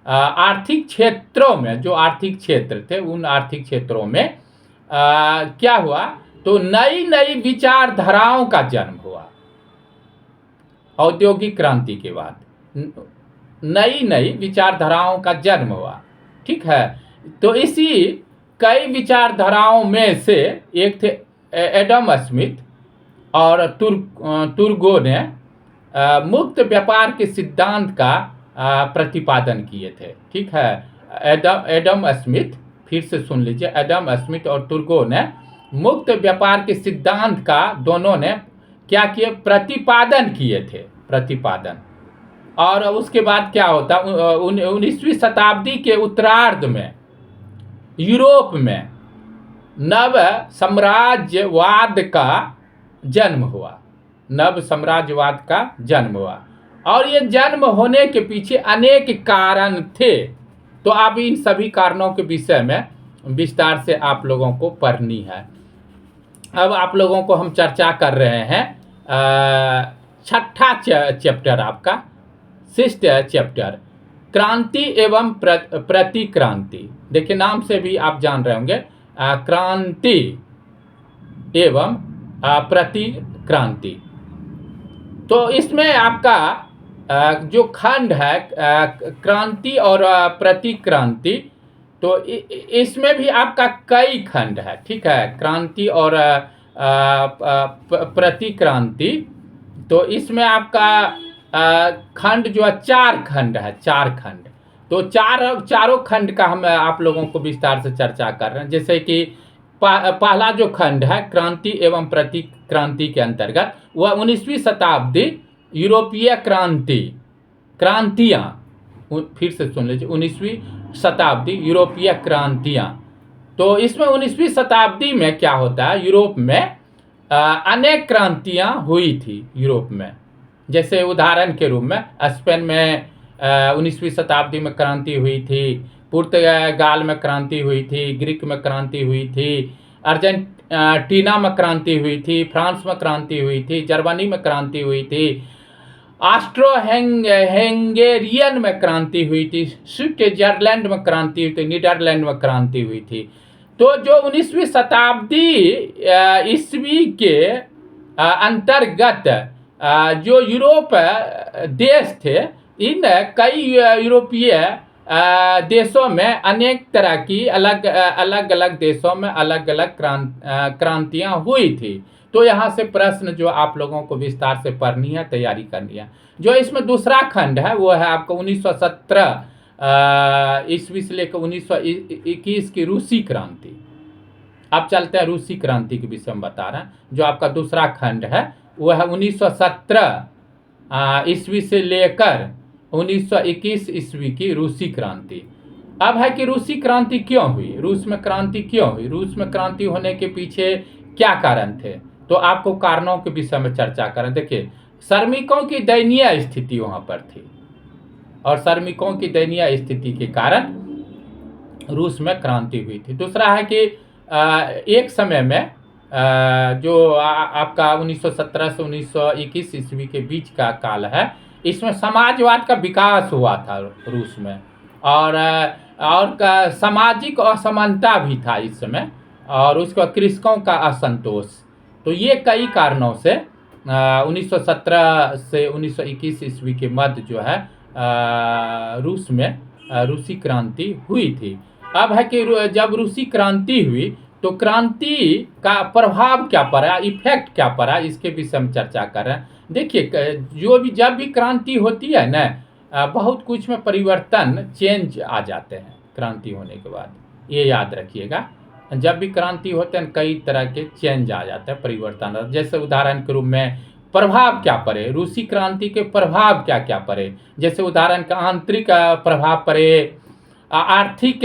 आर्थिक क्षेत्रों में, जो आर्थिक क्षेत्र थे उन आर्थिक क्षेत्रों में क्या हुआ, तो नई नई विचारधाराओं का जन्म हुआ। औद्योगिक क्रांति के बाद नई नई विचारधाराओं का जन्म हुआ। ठीक है, तो इसी कई विचारधाराओं में से एक थे एडम स्मिथ और तुर्गो ने मुक्त व्यापार के सिद्धांत का प्रतिपादन किए थे। ठीक है, एडम स्मिथ, फिर से सुन लीजिए, एडम स्मिथ और तुर्गो ने मुक्त व्यापार के सिद्धांत का दोनों ने क्या किए, प्रतिपादन किए थे, प्रतिपादन। और उसके बाद क्या होता, 19वीं शताब्दी के उत्तरार्ध में यूरोप में नव साम्राज्यवाद का जन्म हुआ, नव साम्राज्यवाद का जन्म हुआ। और ये जन्म होने के पीछे अनेक कारण थे। तो आप इन सभी कारणों के विषय में विस्तार से आप लोगों को पढ़नी है। अब आप लोगों को हम चर्चा कर रहे हैं छठा चैप्टर, आपका 6th चैप्टर, क्रांति एवं प्रतिक्रांति। देखिए नाम से भी आप जान रहे होंगे, क्रांति एवं प्रतिक्रांति। तो इसमें आपका जो खंड है क्रांति और प्रतिक्रांति, तो इसमें भी आपका कई खंड है। ठीक है, क्रांति और प्रतिक्रांति, तो इसमें आपका खंड जो है 4 खंड है, 4 खंड। तो चारों खंड का हम आप लोगों को विस्तार से चर्चा कर रहे हैं। जैसे कि पहला जो खंड है क्रांति एवं प्रतिक्रांति के अंतर्गत, वह 19वीं शताब्दी यूरोपीय क्रांतियाँ, फिर से सुन लीजिए, 19वीं शताब्दी यूरोपीय क्रांतियाँ। तो इसमें 19वीं शताब्दी में क्या होता है, यूरोप में अनेक क्रांतियाँ हुई थी यूरोप में। जैसे उदाहरण के रूप में स्पेन में 19वीं शताब्दी में क्रांति हुई थी, पुर्तगाल में क्रांति हुई थी, ग्रीक में क्रांति हुई थी, अर्जेंटीना में क्रांति हुई थी, फ्रांस में क्रांति हुई थी, जर्मनी में क्रांति हुई थी, ऑस्ट्रो हंगेरियन में क्रांति हुई थी, स्विट्जरलैंड में क्रांति हुई थी, नीदरलैंड में क्रांति हुई थी। तो जो 19वीं शताब्दी ईस्वी के अंतर्गत जो यूरोप देश थे, इन कई यूरोपीय देशों में अनेक तरह की अलग अलग देशों में अलग अलग क्रांतियाँ हुई थी। तो यहाँ से प्रश्न जो आप लोगों को विस्तार से पढ़नी है, तैयारी करनी है। जो इसमें दूसरा खंड है वो है आपका 1917 ईस्वी से लेकर 1921 की रूसी क्रांति। अब चलते हैं रूसी क्रांति के विषय में बता रहे हैं। जो आपका दूसरा खंड है वो है 1917 ईस्वी से लेकर 1921 ईस्वी की रूसी क्रांति। अब है कि रूसी क्रांति क्यों हुई, रूस में क्रांति क्यों हुई, रूस में क्रांति होने के पीछे क्या कारण थे। तो आपको कारणों के विषय में चर्चा करें। देखिए, श्रमिकों की दयनीय स्थिति वहाँ पर थी, और श्रमिकों की दयनीय स्थिति के कारण रूस में क्रांति हुई थी। दूसरा है कि एक समय में जो आपका 1917 से 1921 ईस्वी के बीच का काल है, इसमें समाजवाद का विकास हुआ था रूस में, और सामाजिक असमानता भी था इस समय, और उसका कृषकों का असंतोष। तो ये कई कारणों से 1917 से 1921 ईस्वी के मध्य जो है रूस में रूसी क्रांति हुई थी। अब है कि जब रूसी क्रांति हुई तो क्रांति का प्रभाव क्या पड़ा, इफेक्ट क्या पड़ा, इसके विषय में चर्चा कर रहे हैं। देखिए, जो भी जब भी क्रांति होती है ना, बहुत कुछ में परिवर्तन, चेंज आ जाते हैं क्रांति होने के बाद, ये याद रखिएगा। जब भी क्रांति होते हैं कई तरह के चेंज आ जाते हैं, परिवर्तन। जैसे उदाहरण के रूप में प्रभाव क्या पड़े, रूसी क्रांति के प्रभाव क्या क्या पड़े, जैसे उदाहरण का आंतरिक प्रभाव पड़े, आर्थिक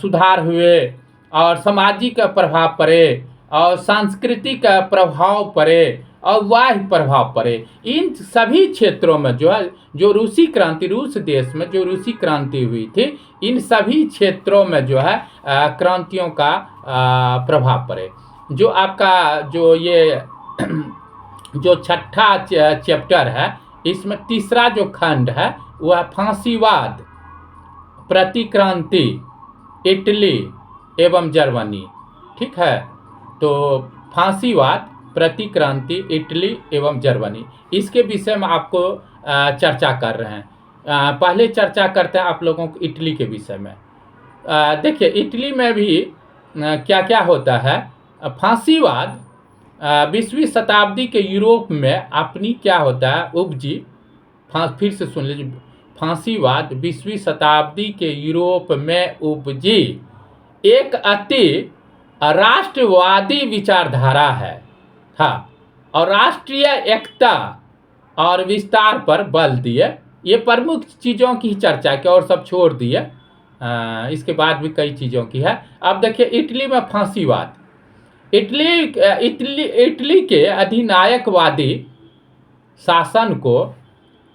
सुधार हुए, और सामाजिक प्रभाव पड़े, और सांस्कृतिक प्रभाव पड़े, और बाह्य प्रभाव पड़े। इन सभी क्षेत्रों में जो है, जो रूसी क्रांति, रूस देश में जो रूसी क्रांति हुई थी, इन सभी क्षेत्रों में जो है क्रांतियों का प्रभाव पड़े। जो आपका जो ये जो छठा चैप्टर है, इसमें तीसरा जो खंड है वह फांसीवाद, प्रतिक्रांति, इटली एवं जर्मनी। ठीक है, तो फांसीवाद, प्रतिक्रांति, इटली एवं जर्मनी, इसके विषय में आपको चर्चा कर रहे हैं। पहले चर्चा करते हैं आप लोगों को इटली के विषय में। देखिए, इटली में भी क्या क्या होता है। फांसीवाद 20वीं शताब्दी के यूरोप में अपनी क्या होता है उपजी। फिर से सुन लीजिए, फांसीवाद 20वीं शताब्दी के यूरोप में उपजी एक अति राष्ट्रवादी विचारधारा है, हाँ, और राष्ट्रीय एकता और विस्तार पर बल दिए। ये प्रमुख चीज़ों की चर्चा की, और सब छोड़ दिए। इसके बाद भी कई चीज़ों की है। अब देखिए, इटली में फांसीवाद, इटली के अधिनायकवादी शासन को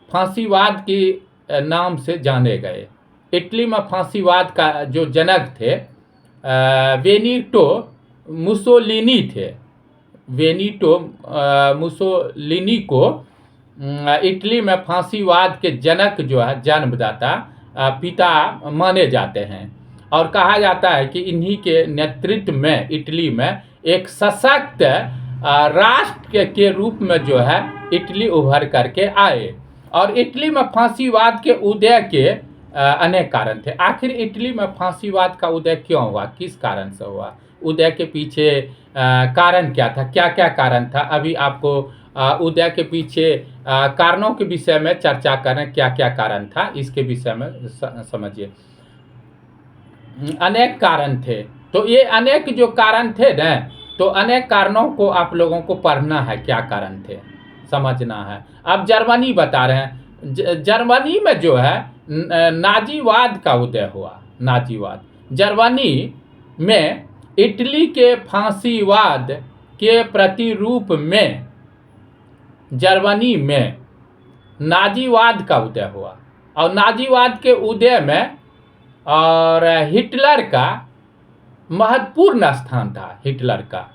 फांसीवाद के नाम से जाने गए। इटली में फांसीवाद का जो जनक थे बेनिटो मुसोलिनी थे। बेनिटो मुसोलिनी को इटली में फांसीवाद के जनक जो है, जन्मदाता पिता माने जाते हैं, और कहा जाता है कि इन्हीं के नेतृत्व में इटली में एक सशक्त राष्ट्र के रूप में जो है इटली उभर करके आए। और इटली में फांसीवाद के उदय के अनेक कारण थे। आखिर इटली में फांसीवाद का उदय क्यों हुआ, किस कारण से हुआ, उदय के पीछे कारण क्या था, क्या क्या कारण था। अभी आपको उदय के पीछे कारणों के विषय में चर्चा करें, क्या क्या कारण था, इसके विषय में समझिए। अनेक कारण थे, तो ये अनेक जो कारण थे न, तो अनेक कारणों को आप लोगों को पढ़ना है, क्या कारण थे समझना है। अब जर्मनी बता रहे हैं। जर्मनी में जो है नाजीवाद का उदय हुआ। नाजीवाद जर्मनी में इटली के फांसीवाद के प्रतिरूप में जर्मनी में नाजीवाद का उदय हुआ। और नाजीवाद के उदय में और हिटलर का महत्वपूर्ण स्थान था, हिटलर का।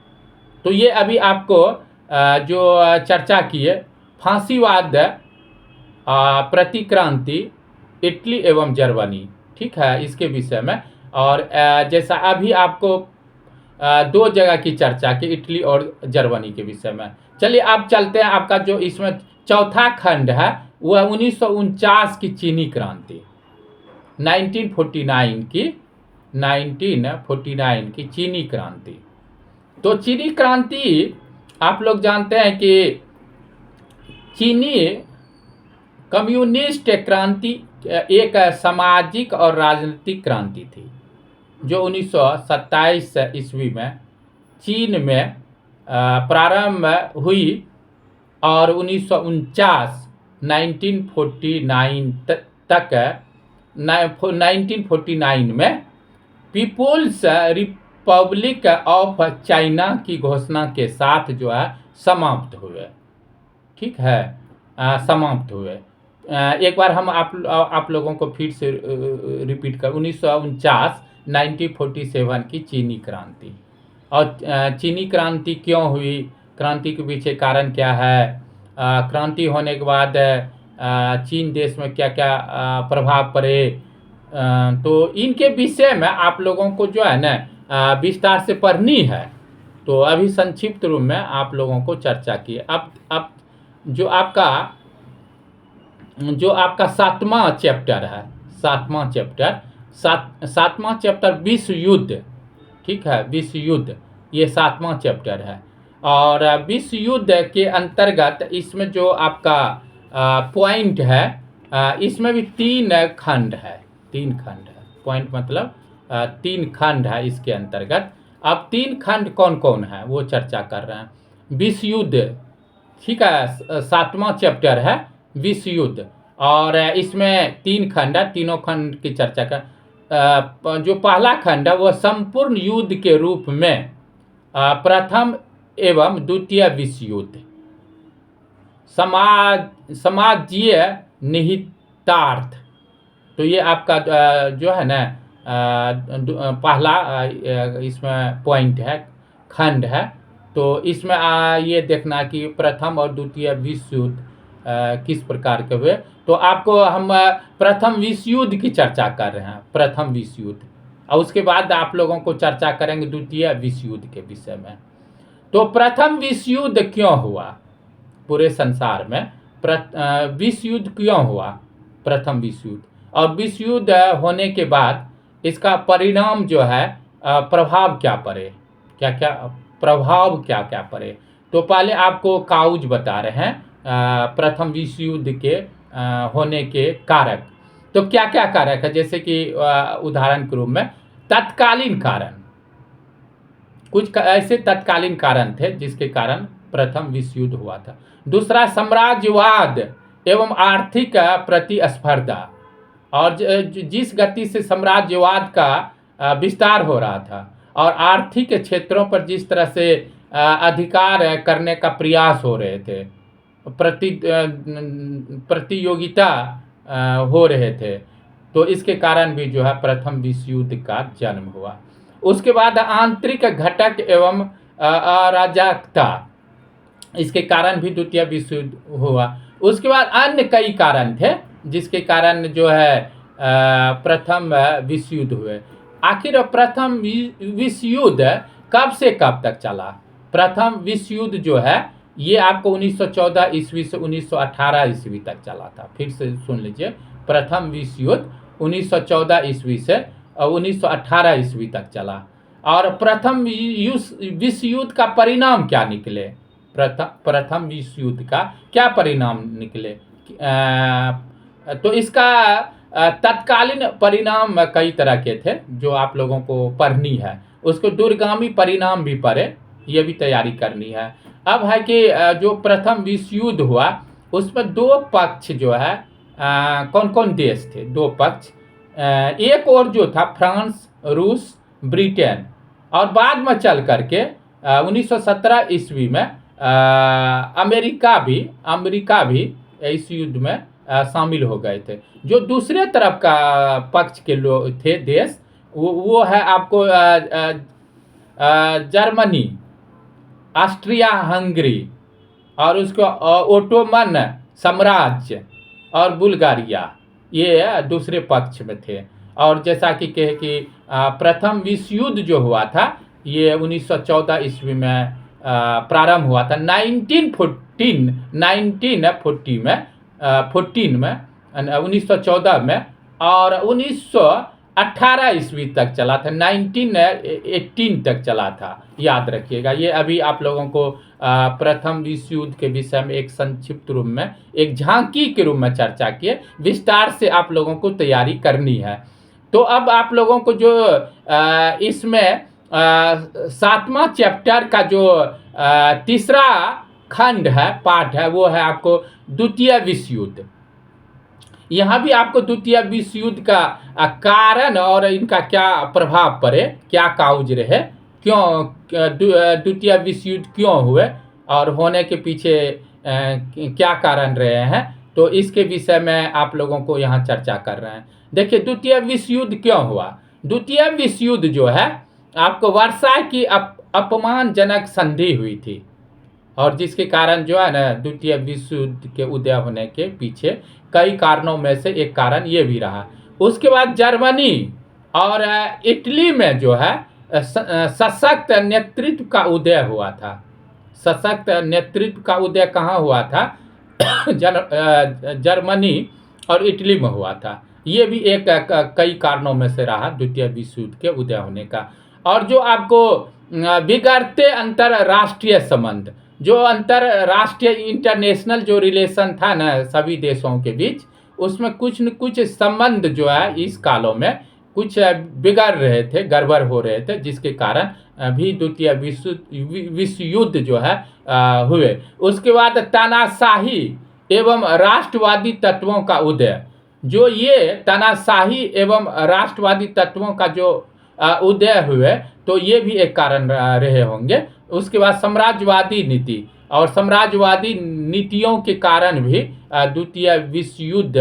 तो ये अभी आपको जो चर्चा किए, फांसीवाद, प्रतिक्रांति, इटली एवं जर्मनी, ठीक है, इसके विषय में। और जैसा अभी आपको दो जगह की चर्चा की, इटली और जर्मनी के विषय में। चलिए अब चलते हैं, आपका जो इसमें चौथा खंड है वह 1949 की चीनी क्रांति, 1949 की चीनी क्रांति। तो चीनी क्रांति आप लोग जानते हैं कि चीनी कम्युनिस्ट क्रांति एक सामाजिक और राजनीतिक क्रांति थी, जो 1927 ईस्वी में चीन में प्रारंभ हुई और 1949 तक 1949 में पीपुल्स रिपब्लिक ऑफ चाइना की घोषणा के साथ जो है समाप्त हुए। ठीक है, समाप्त हुए। एक बार हम आप लोगों को फिर से रिपीट कर, 1947 की चीनी क्रांति। और चीनी क्रांति क्यों हुई, क्रांति के पीछे कारण क्या है, क्रांति होने के बाद चीन देश में क्या क्या प्रभाव पड़े, तो इनके विषय में आप लोगों को जो है ना विस्तार से पढ़नी है। तो अभी संक्षिप्त रूप में आप लोगों को चर्चा की। अब जो आपका सातवां चैप्टर है, सातवां चैप्टर विश्व युद्ध ठीक है, विश्व युद्ध, ये 7वां चैप्टर है। और विश्व युद्ध के अंतर्गत इसमें जो आपका पॉइंट है, इसमें भी 3 खंड है, 3 खंड है। पॉइंट मतलब 3 खंड है इसके अंतर्गत। अब 3 खंड कौन कौन है वो चर्चा कर रहे हैं। विश्व युद्ध, ठीक है, 7वां चैप्टर है विश्व युद्ध, और इसमें 3 खंड है, तीनों खंड की चर्चा कर। जो पहला खंड है वो संपूर्ण युद्ध के रूप में प्रथम एवं द्वितीय विश्व युद्ध, समाजीय निहितार्थ। तो ये आपका जो है ना पहला इसमें पॉइंट है, खंड है। तो इसमें ये देखना कि प्रथम और द्वितीय विश्व युद्ध किस प्रकार के हुए। तो आपको हम प्रथम विश्व युद्ध की चर्चा कर रहे हैं, प्रथम विश्व युद्ध, और उसके बाद आप लोगों को चर्चा करेंगे द्वितीय विश्व युद्ध के विषय में। तो प्रथम विश्व युद्ध क्यों हुआ पूरे संसार में, विश्व युद्ध क्यों हुआ, प्रथम विश्व युद्ध, और विश्व युद्ध होने के बाद इसका परिणाम जो है, प्रभाव क्या पड़े, क्या क्या प्रभाव क्या क्या पड़े। तो पहले आपको काउज बता रहे हैं प्रथम विश्व युद्ध के होने के कारक। तो क्या क्या कारक है, जैसे कि उदाहरण के रूप में तत्कालीन कारण, कुछ ऐसे तत्कालीन कारण थे जिसके कारण प्रथम विश्व युद्ध हुआ था। दूसरा, साम्राज्यवाद एवं आर्थिक प्रतिस्पर्धा, और जिस गति से साम्राज्यवाद का विस्तार हो रहा था और आर्थिक क्षेत्रों पर जिस तरह से अधिकार करने का प्रयास हो रहे थे, प्रतियोगिता हो रहे थे, तो इसके कारण भी जो है प्रथम विश्व युद्ध का जन्म हुआ। उसके बाद आंतरिक घटक एवं अराजकता, इसके कारण भी द्वितीय विश्व युद्ध हुआ। उसके बाद अन्य कई कारण थे जिसके कारण जो है प्रथम विश्व युद्ध हुए। आखिर प्रथम विश्व युद्ध कब से कब तक चला। प्रथम विश्व युद्ध जो है ये आपको 1914 ईस्वी से 1918 ईस्वी तक चला था। फिर से सुन लीजिए, प्रथम विश्व युद्ध 1914 ईस्वी से 1918 ईस्वी तक चला। और प्रथम विश्व युद्ध का परिणाम क्या निकले, प्रथम विश्व युद्ध का क्या परिणाम निकले। तो इसका तत्कालीन परिणाम कई तरह के थे जो आप लोगों को पढ़नी है। उसको दूरगामी परिणाम भी पढ़े, ये भी तैयारी करनी है। अब है कि जो प्रथम विश्व युद्ध हुआ उसमें 2 पक्ष जो है, कौन कौन देश थे, 2 पक्ष। एक और जो था फ्रांस, रूस, ब्रिटेन, और बाद में चल करके 1917 ईस्वी में अमेरिका भी इस युद्ध में शामिल हो गए थे। जो दूसरे तरफ का पक्ष के लोग थे देश, वो है आपको जर्मनी, ऑस्ट्रिया हंगरी, और उसको ओटोमन साम्राज्य और बुल्गारिया, ये दूसरे पक्ष में थे। और जैसा कि कहे कि प्रथम विश्व युद्ध जो हुआ था ये 1914 ईस्वी में प्रारंभ हुआ था। 1914 में, और 1918 ईस्वी तक चला था, 1918 तक चला था, याद रखिएगा। ये अभी आप लोगों को प्रथम विश्व युद्ध के विषय में एक संक्षिप्त रूप में, एक झांकी के रूप में चर्चा किए, विस्तार से आप लोगों को तैयारी करनी है। तो अब आप लोगों को जो इसमें 7वां चैप्टर का जो तीसरा खंड है, पार्ट है, वो है आपको द्वितीय विश्व युद्ध। यहाँ भी आपको द्वितीय विश्व युद्ध का कारण और इनका क्या प्रभाव पड़े, क्या काउज रहे, क्यों द्वितीय विश्व युद्ध क्यों हुए और होने के पीछे क्या कारण रहे हैं, तो इसके विषय में आप लोगों को यहाँ चर्चा कर रहे हैं। देखिए, द्वितीय विश्व युद्ध क्यों हुआ। द्वितीय विश्व युद्ध जो है आपको वर्षा की अपमानजनक संधि हुई थी, और जिसके कारण जो है ना द्वितीय विश्व युद्ध के उदय होने के पीछे कई कारणों में से एक कारण ये भी रहा। उसके बाद जर्मनी और इटली में जो है सशक्त नेतृत्व का उदय हुआ था। सशक्त नेतृत्व का उदय कहाँ हुआ था, जर्मनी और इटली में हुआ था। ये भी एक कई कारणों में से रहा द्वितीय विश्व युद्ध के उदय होने का। और जो आपको बिगड़ते अंतर्राष्ट्रीय संबंध, जो अंतर्राष्ट्रीय इंटरनेशनल जो रिलेशन था ना सभी देशों के बीच, उसमें कुछ न कुछ संबंध जो है इस कालों में कुछ बिगड़ रहे थे, गड़बड़ हो रहे थे, जिसके कारण भी द्वितीय विश्व युद्ध जो है हुए। उसके बाद तानाशाही एवं राष्ट्रवादी तत्वों का उदय, जो ये तानाशाही एवं राष्ट्रवादी तत्वों का जो उदय हुए, तो ये भी एक कारण रहे होंगे। उसके बाद साम्राज्यवादी नीति, और साम्राज्यवादी नीतियों के कारण भी द्वितीय विश्व युद्ध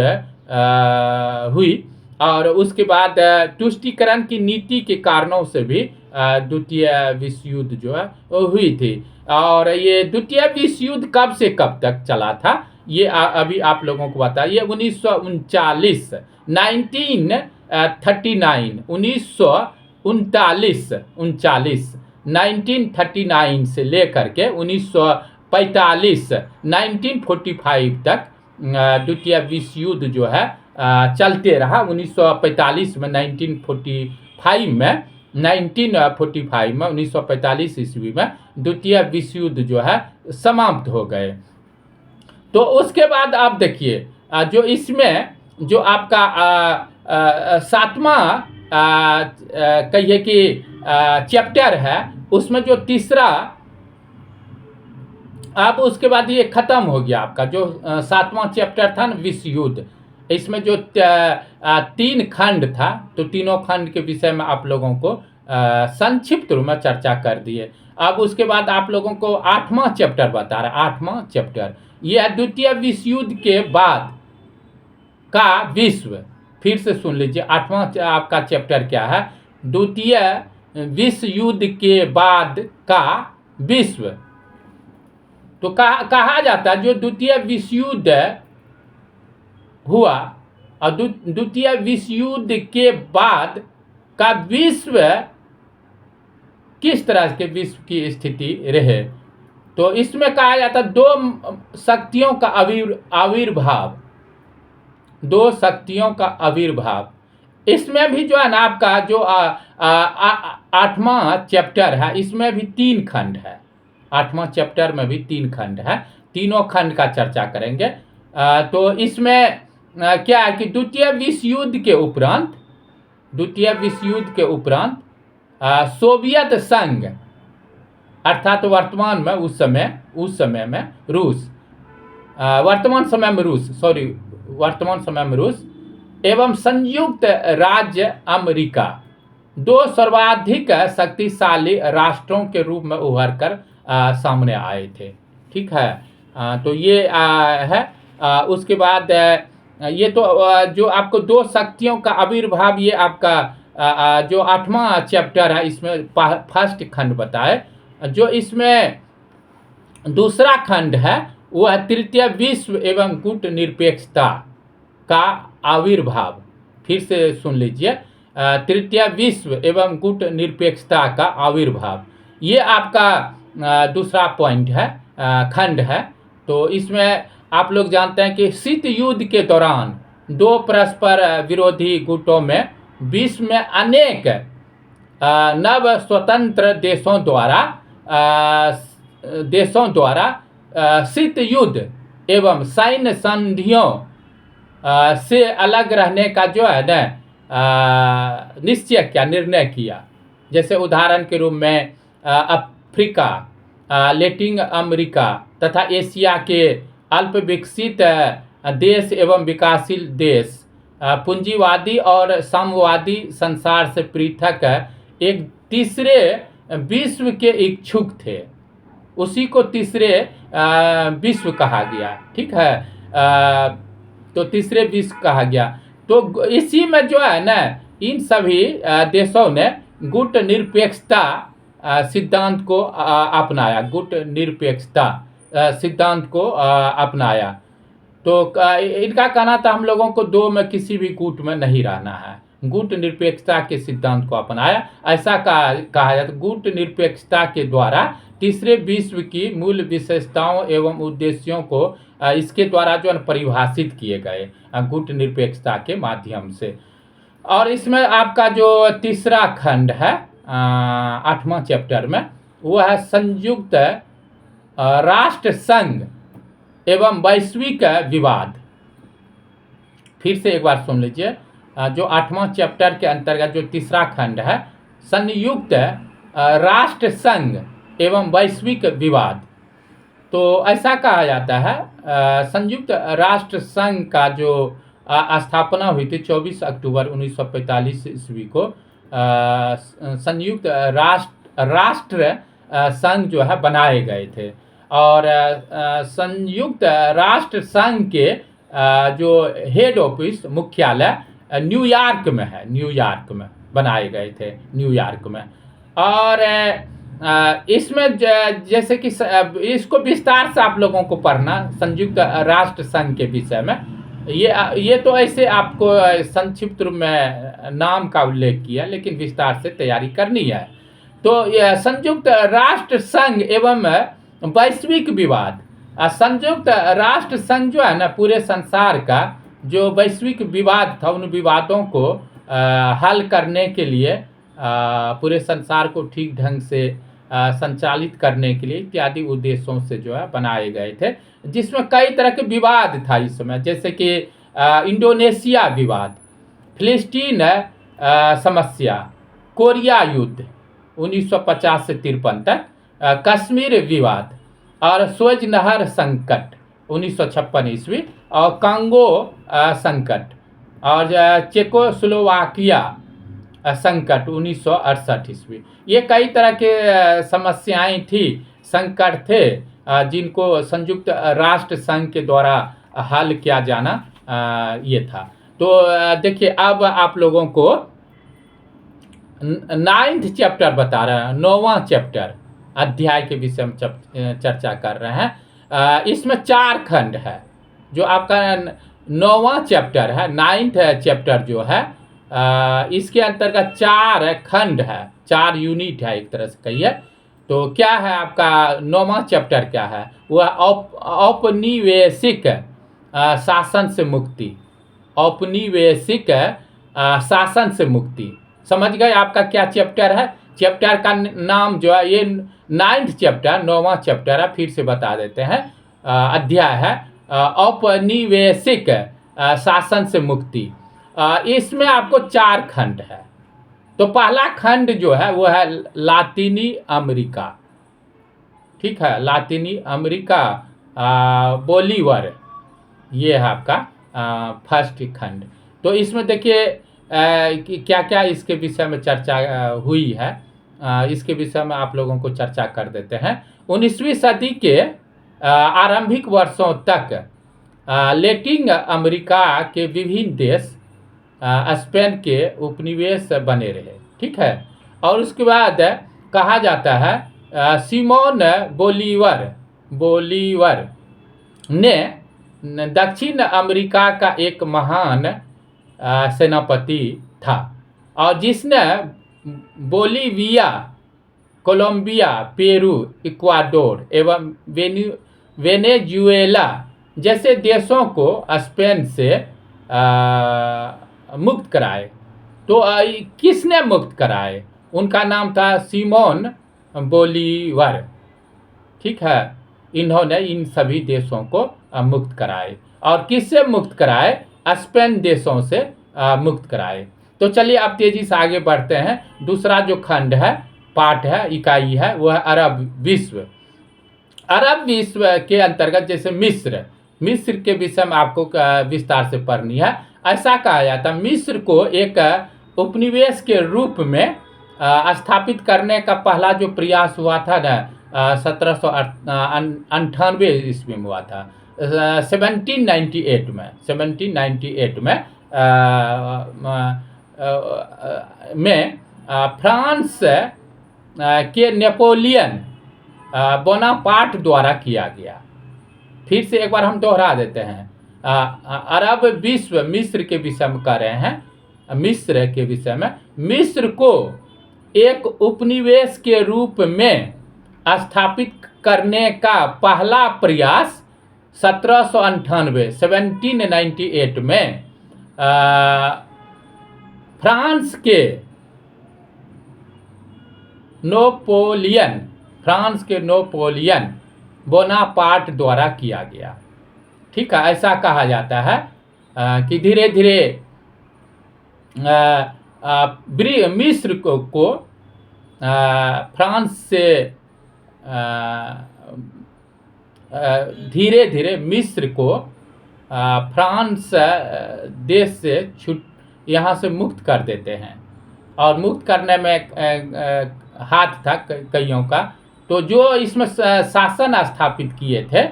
हुई। और उसके बाद तुष्टीकरण की नीति के कारणों से भी द्वितीय विश्व युद्ध जो है वो हुई थी। और ये द्वितीय विश्व युद्ध कब से कब तक चला था, ये अभी आप लोगों को बता, ये 1939 1939 से लेकर के 1945 1945 तक द्वितीय विश्व युद्ध जो है चलते रहा। 1945 में 1945 ईस्वी में द्वितीय विश्व युद्ध जो है समाप्त हो गए। तो उसके बाद आप देखिए जो इसमें जो आपका सातवां कहिए कि चैप्टर है, उसमें जो तीसरा, अब उसके बाद ये खत्म हो गया आपका जो सातवां चैप्टर था ना विश्व युद्ध। इसमें जो 3 खंड था, तो तीनों खंड के विषय में आप लोगों को संक्षिप्त रूप में चर्चा कर दिए। अब उसके बाद आप लोगों को 8वां चैप्टर बता रहा। 8वां चैप्टर ये द्वितीय विश्व युद्ध के बाद का विश्व। फिर से सुन लीजिए, 8वां आपका चैप्टर क्या है, द्वितीय विश्व युद्ध के बाद का विश्व। तो कहा जाता है जो द्वितीय विश्व युद्ध हुआ और द्वितीय विश्व युद्ध के बाद का विश्व किस तरह के विश्व की स्थिति रहे, तो इसमें कहा जाता है 2 शक्तियों का आविर्भाव, 2 शक्तियों का आविर्भाव। इसमें भी जो है ना आपका जो 8वां चैप्टर है, इसमें भी 3 खंड है। 8वां चैप्टर में भी 3 खंड है, तीनों खंड का चर्चा करेंगे। तो इसमें क्या है कि द्वितीय विश्व युद्ध के उपरांत सोवियत संघ, अर्थात वर्तमान में उस समय में रूस, वर्तमान समय में रूस एवं संयुक्त राज्य अमेरिका 2 सर्वाधिक शक्तिशाली राष्ट्रों के रूप में उभर कर सामने आए थे। ठीक है, तो ये है। उसके बाद ये तो जो आपको 2 शक्तियों का आविर्भाव, ये आपका जो 8वां चैप्टर है, इसमें फर्स्ट खंड बताए। जो इसमें दूसरा खंड है वो है तृतीय विश्व एवं गुट निरपेक्षता का आविर्भाव। फिर से सुन लीजिए, तृतीय विश्व एवं गुट निरपेक्षता का आविर्भाव, ये आपका दूसरा पॉइंट है, खंड है। तो इसमें आप लोग जानते हैं कि शीत युद्ध के दौरान 2 परस्पर विरोधी गुटों में विश्व में अनेक नव स्वतंत्र देशों द्वारा शीत युद्ध एवं सैन्य संधियों से अलग रहने का जो है ना निर्णय किया। जैसे उदाहरण के रूप में अफ्रीका, लैटिन अमेरिका तथा एशिया के अल्प विकसित देश एवं विकासशील देश पूंजीवादी और साम्यवादी संसार से पृथक एक तीसरे विश्व के इच्छुक थे। उसी को तीसरे विश्व कहा गया। ठीक है, तो तीसरे विश्व कहा गया। तो इसी में जो है ना इन सभी देशों ने गुट निरपेक्षता सिद्धांत को अपनाया, गुट निरपेक्षता सिद्धांत को अपनाया। तो इनका कहना था हम लोगों को 2 में किसी भी गुट में नहीं रहना है, गुट निरपेक्षता के सिद्धांत को अपनाया। ऐसा कहा जाता, गुट निरपेक्षता के द्वारा तीसरे विश्व की मूल विशेषताओं एवं उद्देश्यों को इसके द्वारा जो परिभाषित किए गए गुट निरपेक्षता के माध्यम से। और इसमें आपका जो तीसरा खंड है 8वां चैप्टर में, वो है संयुक्त राष्ट्र संघ एवं वैश्विक विवाद। फिर से एक बार सुन लीजिए, जो 8वां चैप्टर के अंतर्गत जो तीसरा खंड है, संयुक्त राष्ट्र संघ एवं वैश्विक विवाद। तो ऐसा कहा जाता है, संयुक्त राष्ट्र संघ का जो स्थापना हुई थी 24 अक्टूबर 1945 ईस्वी को, संयुक्त राष्ट्र संघ जो है बनाए गए थे। और संयुक्त राष्ट्र संघ के जो हेड ऑफिस, मुख्यालय न्यूयॉर्क में है, न्यूयॉर्क में बनाए गए थे, न्यूयॉर्क में। और इसमें जैसे कि इसको विस्तार से आप लोगों को पढ़ना, संयुक्त राष्ट्र संघ के विषय में। ये तो ऐसे आपको संक्षिप्त रूप में नाम का उल्लेख किया, लेकिन विस्तार से तैयारी करनी है। तो यह संयुक्त राष्ट्र संघ एवं वैश्विक विवाद, संयुक्त राष्ट्र संघ जो है ना, पूरे संसार का जो वैश्विक विवाद था, उन विवादों को हल करने के लिए, पूरे संसार को ठीक ढंग से संचालित करने के लिए इत्यादि उद्देश्यों से जो है बनाए गए थे, जिसमें कई तरह के विवाद था इस समय, जैसे कि इंडोनेशिया विवाद, फिलिस्तीन समस्या, कोरिया युद्ध 1950 से 53 तक, कश्मीर विवाद और स्वेज नहर संकट 1956 ईस्वी, और कांगो संकट, और चेकोस्लोवाकिया संकट 1968 ईस्वी। ये कई तरह के समस्याएं थी, संकट थे, जिनको संयुक्त राष्ट्र संघ के द्वारा हल किया जाना ये था। तो देखिए, अब आप लोगों को 9th चैप्टर बता रहे हैं, 9वां चैप्टर अध्याय के विषय में चर्चा कर रहे हैं। इसमें 4 खंड है। जो आपका 9वां चैप्टर है, 9th चैप्टर जो है, इसके अंतर्गत 4 खंड है, 4 यूनिट है एक तरह से कहिए। तो क्या है आपका 9वां चैप्टर, क्या है? वह औपनिवेशिक शासन से मुक्ति, औपनिवेशिक शासन से मुक्ति। समझ गए आपका क्या चैप्टर है? चैप्टर का नाम जो है, ये 9th चैप्टर, 9वां चैप्टर है। फिर से बता देते हैं, अध्याय है औपनिवेशिक शासन से मुक्ति। इसमें आपको 4 खंड है। तो पहला खंड जो है वो है लातीनी अमेरिका, ठीक है, लातीनी अमेरिका बोलीवर, ये है आपका फर्स्ट खंड। तो इसमें देखिए क्या क्या इसके विषय में चर्चा हुई है, इसके विषय में आप लोगों को चर्चा कर देते हैं। 19वीं सदी के आरंभिक वर्षों तक लैटिन अमेरिका के विभिन्न देश स्पेन के उपनिवेश बने रहे, ठीक है। और उसके बाद कहा जाता है सिमोन बोलीवर ने दक्षिण अमेरिका का एक महान सेनापति था, और जिसने बोलीविया, कोलंबिया, पेरू, इक्वाडोर एवं वेनेजुएला जैसे देशों को स्पेन से मुक्त कराए। तो किसने मुक्त कराए? उनका नाम था सिमोन बोलीवर, ठीक है। इन्होंने इन सभी देशों को मुक्त कराए। और किससे मुक्त कराए? स्पेन देशों से मुक्त कराए। तो चलिए अब तेजी से आगे बढ़ते हैं। दूसरा जो खंड है, पार्ट है, इकाई है, वह है अरब विश्व। अरब विश्व के अंतर्गत जैसे मिस्र के विषय में आपको विस्तार से पढ़नी है। ऐसा कहा जाता, मिस्र को एक उपनिवेश के रूप में स्थापित करने का पहला जो प्रयास हुआ था ना, 1798 ईस्वी में हुआ था। 1798 में फ्रांस के नेपोलियन बोनापार्ट द्वारा किया गया। फिर से एक बार हम दोहरा देते हैं, अरब विश्व मिस्र के विषय में कह रहे हैं, मिस्र के विषय में। मिस्र को एक उपनिवेश के रूप में स्थापित करने का पहला प्रयास 1798 में फ्रांस के नोपोलियन, फ्रांस के नोपोलियन बोनापार्ट द्वारा किया गया। ठीक है, ऐसा कहा जाता है कि धीरे धीरे मिस्र को फ्रांस से धीरे धीरे मिस्र को फ्रांस देश से यहाँ से मुक्त कर देते हैं। और मुक्त करने में हाथ था कईयों का। तो जो इसमें शासन स्थापित किए थे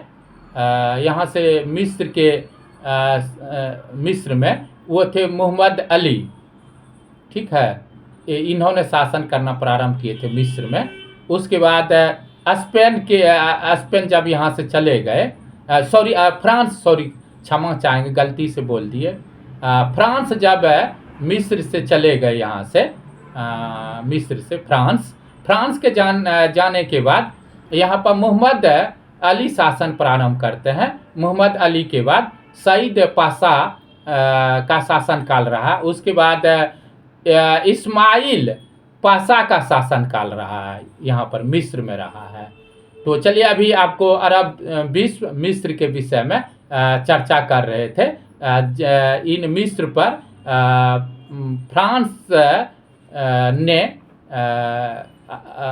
यहाँ से मिस्र में, वो थे मोहम्मद अली। ठीक है, इन्होंने शासन करना प्रारंभ किए थे मिस्र में। उसके बाद स्पेन जब यहाँ से चले गए, फ्रांस, क्षमा चाहेंगे, गलती से बोल दिए। फ्रांस जब मिस्र से चले गए यहाँ से, मिस्र से फ्रांस के जाने के बाद यहाँ पर मोहम्मद अली शासन प्रारंभ करते हैं। मोहम्मद अली के बाद सईद पाशा का शासन काल रहा। उसके बाद इस्माइल पाशा का शासन काल रहा है, यहाँ पर मिस्र में रहा है। तो चलिए, अभी आपको अरब विश्व मिस्र के विषय में चर्चा कर रहे थे। इन मिस्र पर फ्रांस ने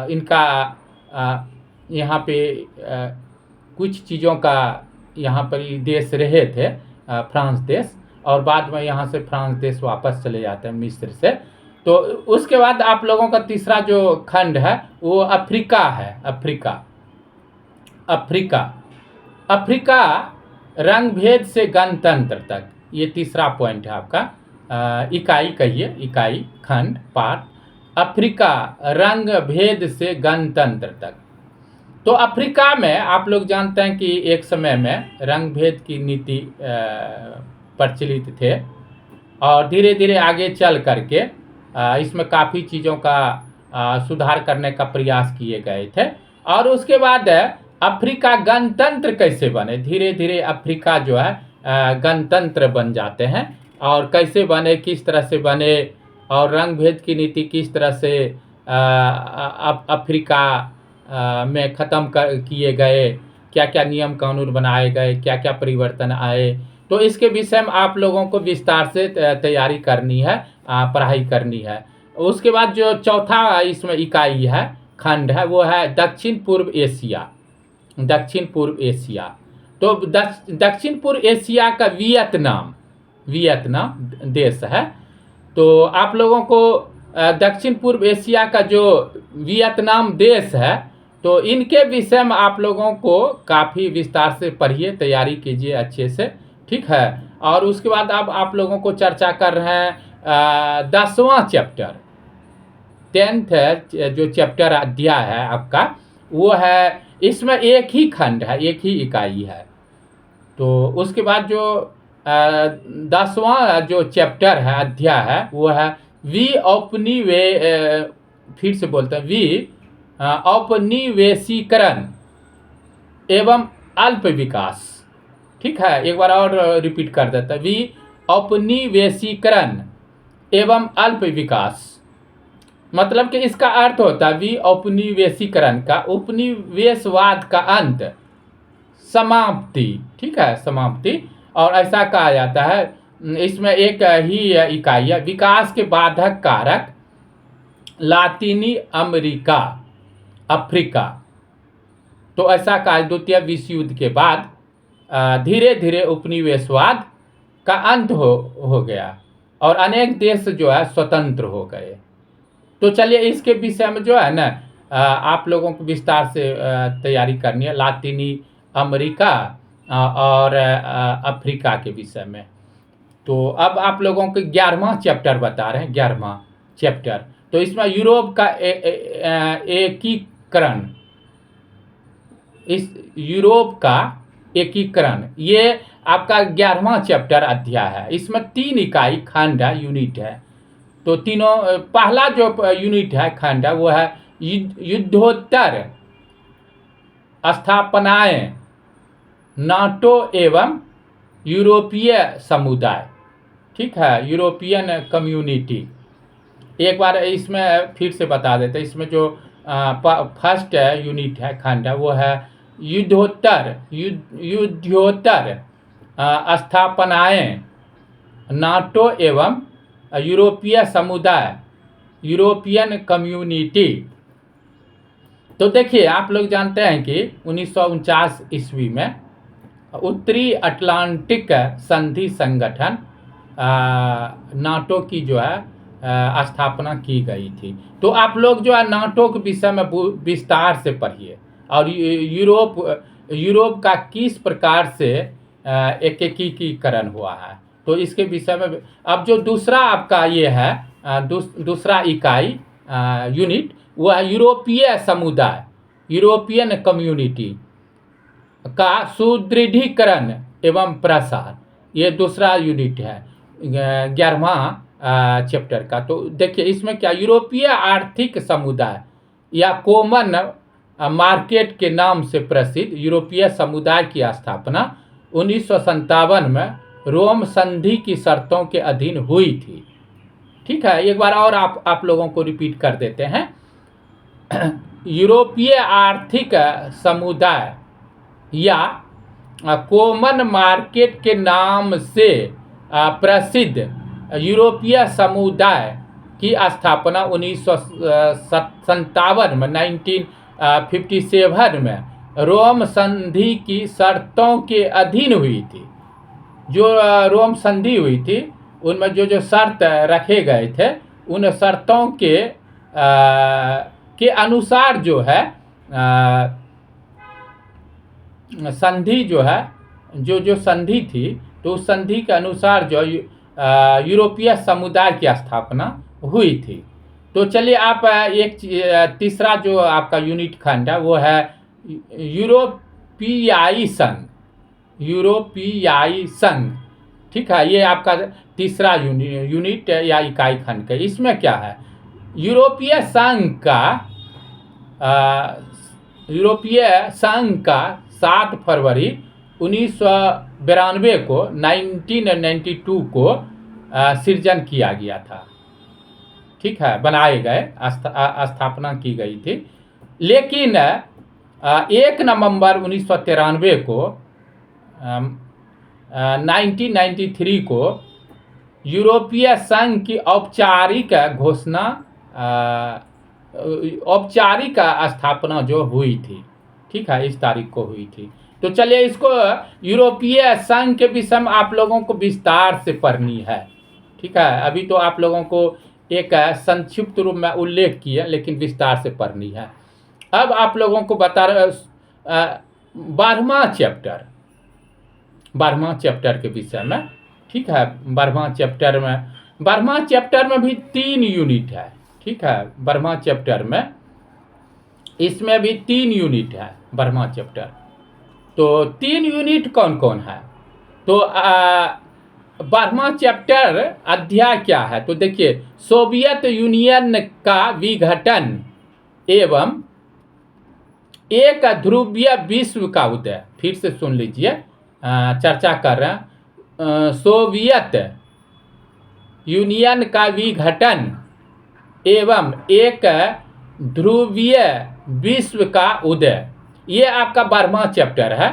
इनका यहाँ पे कुछ चीज़ों का यहाँ पर देश रहे थे, फ्रांस देश, और बाद में यहाँ से फ्रांस देश वापस चले जाते हैं मिस्र से। तो उसके बाद आप लोगों का तीसरा जो खंड है वो अफ्रीका है। अफ्रीका रंग भेद से गणतंत्र तक, ये तीसरा पॉइंट है आपका। इकाई कहिए, इकाई, खंड, पार्ट। अफ्रीका रंग भेद से गणतंत्र तक। तो अफ्रीका में आप लोग जानते हैं कि एक समय में रंग भेद की नीति प्रचलित थे, और धीरे धीरे आगे चल करके इसमें काफ़ी चीज़ों का सुधार करने का प्रयास किए गए थे। और उसके बाद अफ्रीका गणतंत्र कैसे बने, धीरे धीरे अफ्रीका जो है गणतंत्र बन जाते हैं। और कैसे बने, किस तरह से बने, और रंग भेद की नीति किस तरह से अफ्रीका में ख़त्म किए गए, क्या क्या नियम कानून बनाए गए, क्या क्या परिवर्तन आए। तो इसके विषय में आप लोगों को विस्तार से तैयारी करनी है, पढ़ाई करनी है। उसके बाद जो चौथा इसमें इकाई है, खंड है, वो है दक्षिण पूर्व एशिया। दक्षिण पूर्व एशिया, तो दक्षिण पूर्व एशिया का वियतनाम देश है। तो आप लोगों को दक्षिण पूर्व एशिया का जो वियतनाम देश है, तो इनके विषय में आप लोगों को काफ़ी विस्तार से पढ़िए, तैयारी कीजिए अच्छे से। ठीक है, और उसके बाद अब आप लोगों को चर्चा कर रहे हैं 10वां चैप्टर, 10th जो चैप्टर अध्याय है आपका, वो है, इसमें एक ही खंड है, एक ही इकाई है। तो उसके बाद जो 10वां जो चैप्टर है, अध्याय है, वो है फिर से बोलते हैं, औपनिवेशीकरण एवं अल्प विकास। ठीक है, एक बार और रिपीट कर देता है, औपनिवेशीकरण एवं अल्प विकास। मतलब कि इसका अर्थ होता है औपनिवेशीकरण का, उपनिवेशवाद का अंत, समाप्ति। ठीक है, समाप्ति। और ऐसा कहा जाता है, इसमें एक ही इकाई है, विकास के बाधक कारक लातीनी अमेरिका, अफ्रीका। तो ऐसा कहा, द्वितीय विश्व युद्ध के बाद धीरे धीरे उपनिवेशवाद का अंत हो गया, और अनेक देश जो है स्वतंत्र हो गए। तो चलिए, इसके विषय में जो है ना आप लोगों को विस्तार से तैयारी करनी है, लातीनी अमेरिका और अफ्रीका के विषय में। तो अब आप लोगों को 11वां चैप्टर बता रहे हैं, 11वां चैप्टर। तो इसमें यूरोप का एकीकरण, इस यूरोप का एकीकरण, ये आपका 11वां चैप्टर अध्याय है। इसमें 3 इकाई, खंड है, यूनिट है। तो तीनों, पहला जो यूनिट है, खंड है, वो है युद्धोत्तर स्थापनाएं, नाटो एवं यूरोपीय समुदाय। ठीक है, यूरोपियन कम्युनिटी। एक बार इसमें फिर से बता देते हैं, इसमें जो फर्स्ट यूनिट है, खंड है, वो है युद्धोत्तर स्थापनाएं नाटो एवं यूरोपीय समुदाय, यूरोपियन कम्युनिटी। तो देखिए, आप लोग जानते हैं कि 1949 ईस्वी में उत्तरी अटलांटिक संधि संगठन नाटो की जो है स्थापना की गई थी। तो आप लोग जो है नाटो के विषय में विस्तार से पढ़िए, और यूरोप का किस प्रकार से एकीकरण हुआ है, तो इसके विषय में। अब जो दूसरा आपका ये है दूसरा इकाई यूनिट, वो है यूरोपीय समुदाय, यूरोपियन कम्युनिटी का सुदृढ़ीकरण एवं प्रसार। ये दूसरा यूनिट है 11वां चैप्टर का। तो देखिए, इसमें क्या, यूरोपीय आर्थिक समुदाय या कॉमन मार्केट के नाम से प्रसिद्ध यूरोपीय समुदाय की स्थापना 1957 में रोम संधि की शर्तों के अधीन हुई थी। ठीक है, एक बार और आप लोगों को रिपीट कर देते हैं। यूरोपीय आर्थिक समुदाय या कॉमन मार्केट के नाम से प्रसिद्ध यूरोपीय समुदाय की स्थापना 1957 में 1957 में रोम संधि की शर्तों के अधीन हुई थी। जो रोम संधि हुई थी, उनमें जो शर्त रखे गए थे, उन शर्तों के अनुसार जो है संधि जो है, जो संधि थी, तो उस संधि के अनुसार जो यूरोपीय समुदाय की स्थापना हुई थी। तो चलिए, आप एक तीसरा जो आपका यूनिट खंड है, वो है यूरोपीयाई संघ, यूरोपीयाई संघ। ठीक है, ये आपका तीसरा यूनिट या इकाई खंड का। इसमें क्या है, यूरोपीय संघ का 7 फरवरी 1992 को 1992 को सृजन किया गया था। ठीक है, बनाए गए, स्थापना की गई थी। लेकिन 1 नवंबर 1993 को 1993 को यूरोपीय संघ की औपचारिक घोषणा, औपचारिक स्थापना जो हुई थी। ठीक है, इस तारीख को हुई थी। तो चलिए, इसको यूरोपीय संघ के विषय में आप लोगों को विस्तार से पढ़नी है। ठीक है, अभी तो आप लोगों को एक संक्षिप्त रूप में उल्लेख किया, लेकिन विस्तार से पढ़नी है। अब आप लोगों को बता रहे 12वां चैप्टर के विषय में। ठीक है, 12वां चैप्टर में भी 3 यूनिट है। ठीक है, 12वां चैप्टर में इसमें भी 3 यूनिट है 12वां चैप्टर। तो 3 यूनिट कौन कौन है? तो 12वां चैप्टर अध्याय क्या है? तो देखिए, सोवियत यूनियन का विघटन एवं एक ध्रुवीय विश्व का उदय। फिर से सुन लीजिए, चर्चा कर रहे हैं। सोवियत यूनियन का विघटन एवं एक ध्रुवीय विश्व का उदय, ये आपका 12वां चैप्टर है,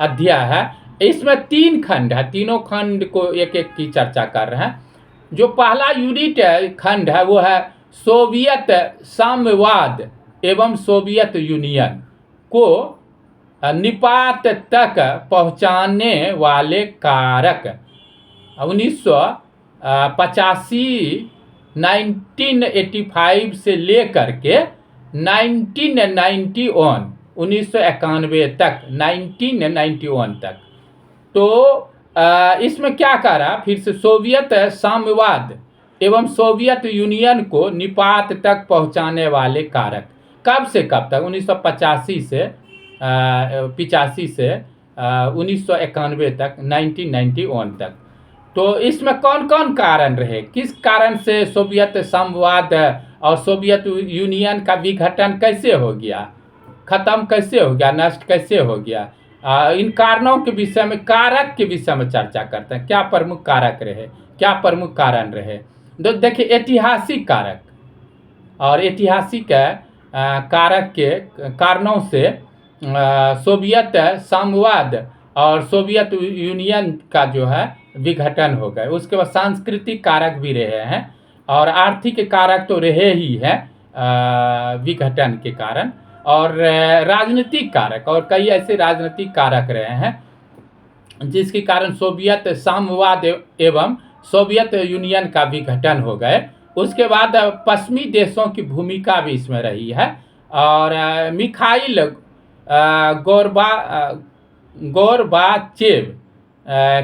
अध्याय है। इसमें 3 खंड है, तीनों खंड को एक एक की चर्चा कर रहे हैं। जो पहला यूनिट खंड है, वो है सोवियत साम्यवाद एवं सोवियत यूनियन को निपात तक पहुंचाने वाले कारक। 1985 से लेकर के 1991 तक, 1991 तक। तो इसमें क्या कह रहा, फिर से सोवियत साम्यवाद एवं सोवियत यूनियन को निपात तक पहुंचाने वाले कारक। कब से कब तक? 1985 से 1991 तक, 1991 तक। तो इसमें कौन कौन कारण रहे? किस कारण से सोवियत साम्यवाद और सोवियत यूनियन का विघटन कैसे हो गया, खत्म कैसे हो गया, नष्ट कैसे हो गया? इन कारणों के विषय में, कारक के विषय में चर्चा करते हैं। क्या प्रमुख कारक रहे, क्या प्रमुख कारण रहे? देखिए, ऐतिहासिक कारक, और ऐतिहासिक कारक के कारणों से सोवियत साम्यवाद और सोवियत यूनियन का जो है विघटन हो गए। उसके बाद सांस्कृतिक कारक भी रहे हैं और आर्थिक कारक तो रहे ही हैं विघटन के कारण, और राजनीतिक कारक और कई ऐसे राजनीतिक कारक रहे हैं जिसके कारण सोवियत साम्यवाद एवं सोवियत यूनियन का विघटन हो गए। उसके बाद पश्चिमी देशों की भूमिका भी इसमें रही है और मिखाइल गोर्बाचेव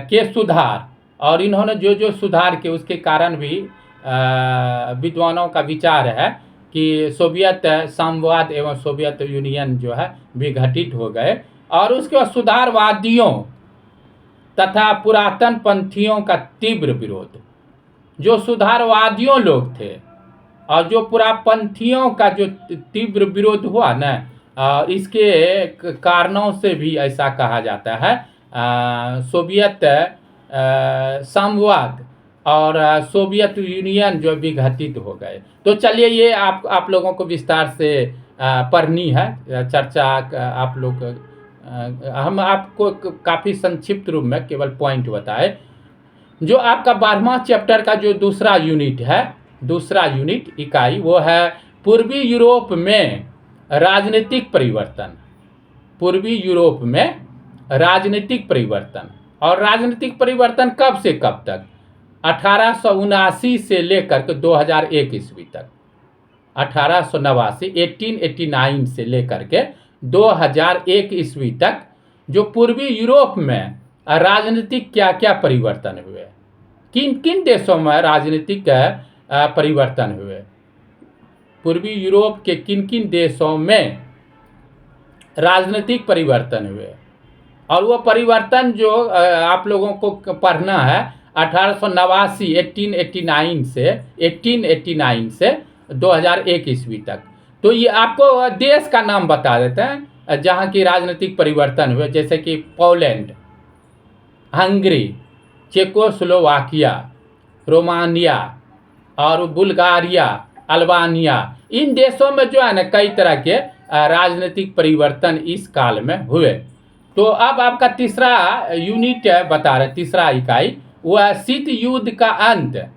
के सुधार, और इन्होंने जो सुधार किए उसके कारण भी विद्वानों का विचार है कि सोवियत साम्यवाद एवं सोवियत यूनियन जो है विघटित हो गए। और उसके बाद सुधारवादियों तथा पुरातन पंथियों का तीव्र विरोध, जो सुधारवादियों लोग थे और जो पुरापंथियों का जो तीव्र विरोध हुआ ना, इसके कारणों से भी ऐसा कहा जाता है सोवियत साम्यवाद और सोवियत यूनियन जो विघटित हो गए। तो चलिए ये आप लोगों को विस्तार से पढ़नी है चर्चा। आप लोग हम आपको काफ़ी संक्षिप्त रूप में केवल पॉइंट बताए। जो आपका 12वां चैप्टर का जो दूसरा यूनिट है, दूसरा यूनिट इकाई, वो है पूर्वी यूरोप में राजनीतिक परिवर्तन। पूर्वी यूरोप में राजनीतिक परिवर्तन, और राजनीतिक परिवर्तन कब से कब तक? 1879 से लेकर के 2001 ईस्वी तक। 1889 1889 से लेकर के 2001 ईस्वी तक जो पूर्वी यूरोप में राजनीतिक क्या क्या परिवर्तन हुए, किन किन देशों में राजनीतिक परिवर्तन हुए, पूर्वी यूरोप के किन किन देशों में राजनीतिक परिवर्तन हुए। और वो परिवर्तन जो आप लोगों को पढ़ना है 1889 से 2001 ईस्वी तक। तो ये आपको देश का नाम बता देते हैं जहाँ की राजनीतिक परिवर्तन हुए, जैसे कि पोलैंड, हंगरी, चेकोस्लोवाकिया, रोमानिया और बुल्गारिया, अल्बानिया। इन देशों में जो है ना कई तरह के राजनीतिक परिवर्तन इस काल में हुए। तो अब आपका तीसरा यूनिट बता रहे, तीसरा इकाई, वह शीत युद्ध का अंत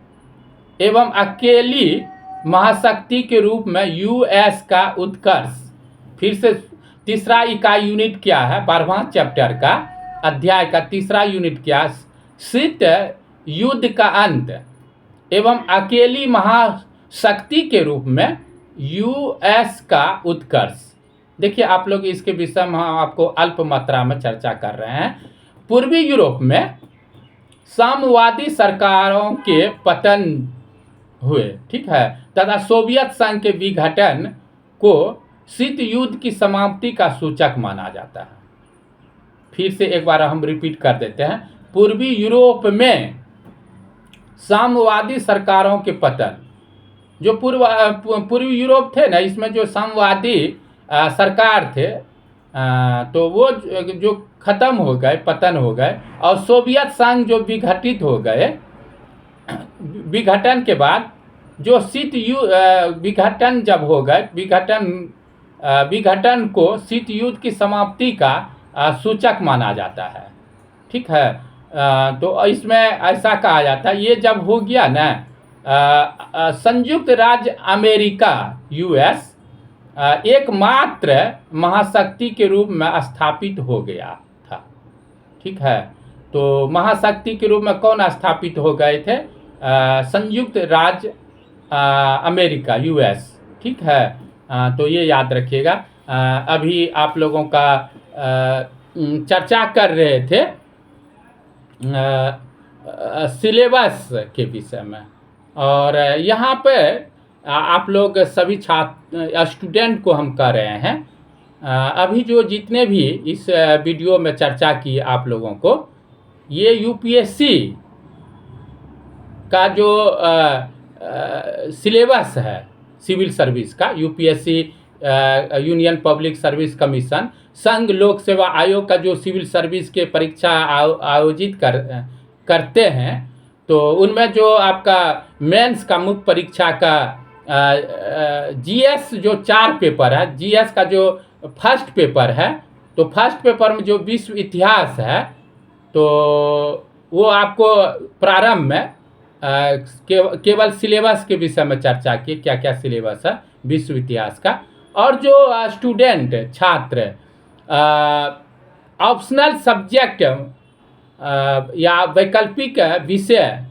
एवं अकेली महाशक्ति के रूप में यूएस का उत्कर्ष। फिर से तीसरा इकाई यूनिट क्या है? 12वां चैप्टर का अध्याय का तीसरा यूनिट क्या? शीत युद्ध का अंत एवं अकेली महाशक्ति के रूप में यूएस का उत्कर्ष। देखिए आप लोग इसके विषय में हम आपको अल्प मात्रा में चर्चा कर रहे हैं। पूर्वी यूरोप में साम्यवादी सरकारों के पतन हुए, ठीक है, तथा सोवियत संघ के विघटन को शीत युद्ध की समाप्ति का सूचक माना जाता है। फिर से एक बार हम रिपीट कर देते हैं। पूर्वी यूरोप में साम्यवादी सरकारों के पतन, जो पूर्वी यूरोप थे ना, इसमें जो साम्यवादी सरकार थे तो वो जो खत्म हो गए, पतन हो गए, और सोवियत संघ जो विघटित हो गए। विघटन के बाद जो विघटन जब हो गए, विघटन को शीत युद्ध की समाप्ति का सूचक माना जाता है, ठीक है। तो इसमें ऐसा कहा जाता है, ये जब हो गया ना, संयुक्त राज्य अमेरिका यूएस एकमात्र महाशक्ति के रूप में स्थापित हो गया था, ठीक है। तो महाशक्ति के रूप में कौन स्थापित हो गए थे? संयुक्त राज्य अमेरिका यूएस, ठीक है। तो ये याद रखिएगा। अभी आप लोगों का चर्चा कर रहे थे सिलेबस के विषय में, और यहाँ पे आप लोग सभी छात्र स्टूडेंट को हम कह रहे हैं, अभी जो जितने भी इस वीडियो में चर्चा की आप लोगों को, ये यूपीएससी का जो सिलेबस है सिविल सर्विस का, UPSC union public service commission, संघ लोक सेवा आयोग का जो सिविल सर्विस के परीक्षा आयोजित करते हैं, तो उनमें जो आपका मेंस का मुख्य परीक्षा का जीएस जो 4 पेपर है, जीएस का जो फर्स्ट पेपर है, तो फर्स्ट पेपर में जो विश्व इतिहास है, तो वो आपको प्रारंभ में केवल सिलेबस के विषय में चर्चा की, क्या क्या सिलेबस है विश्व इतिहास का। और जो स्टूडेंट छात्र ऑप्शनल सब्जेक्ट या वैकल्पिक विषय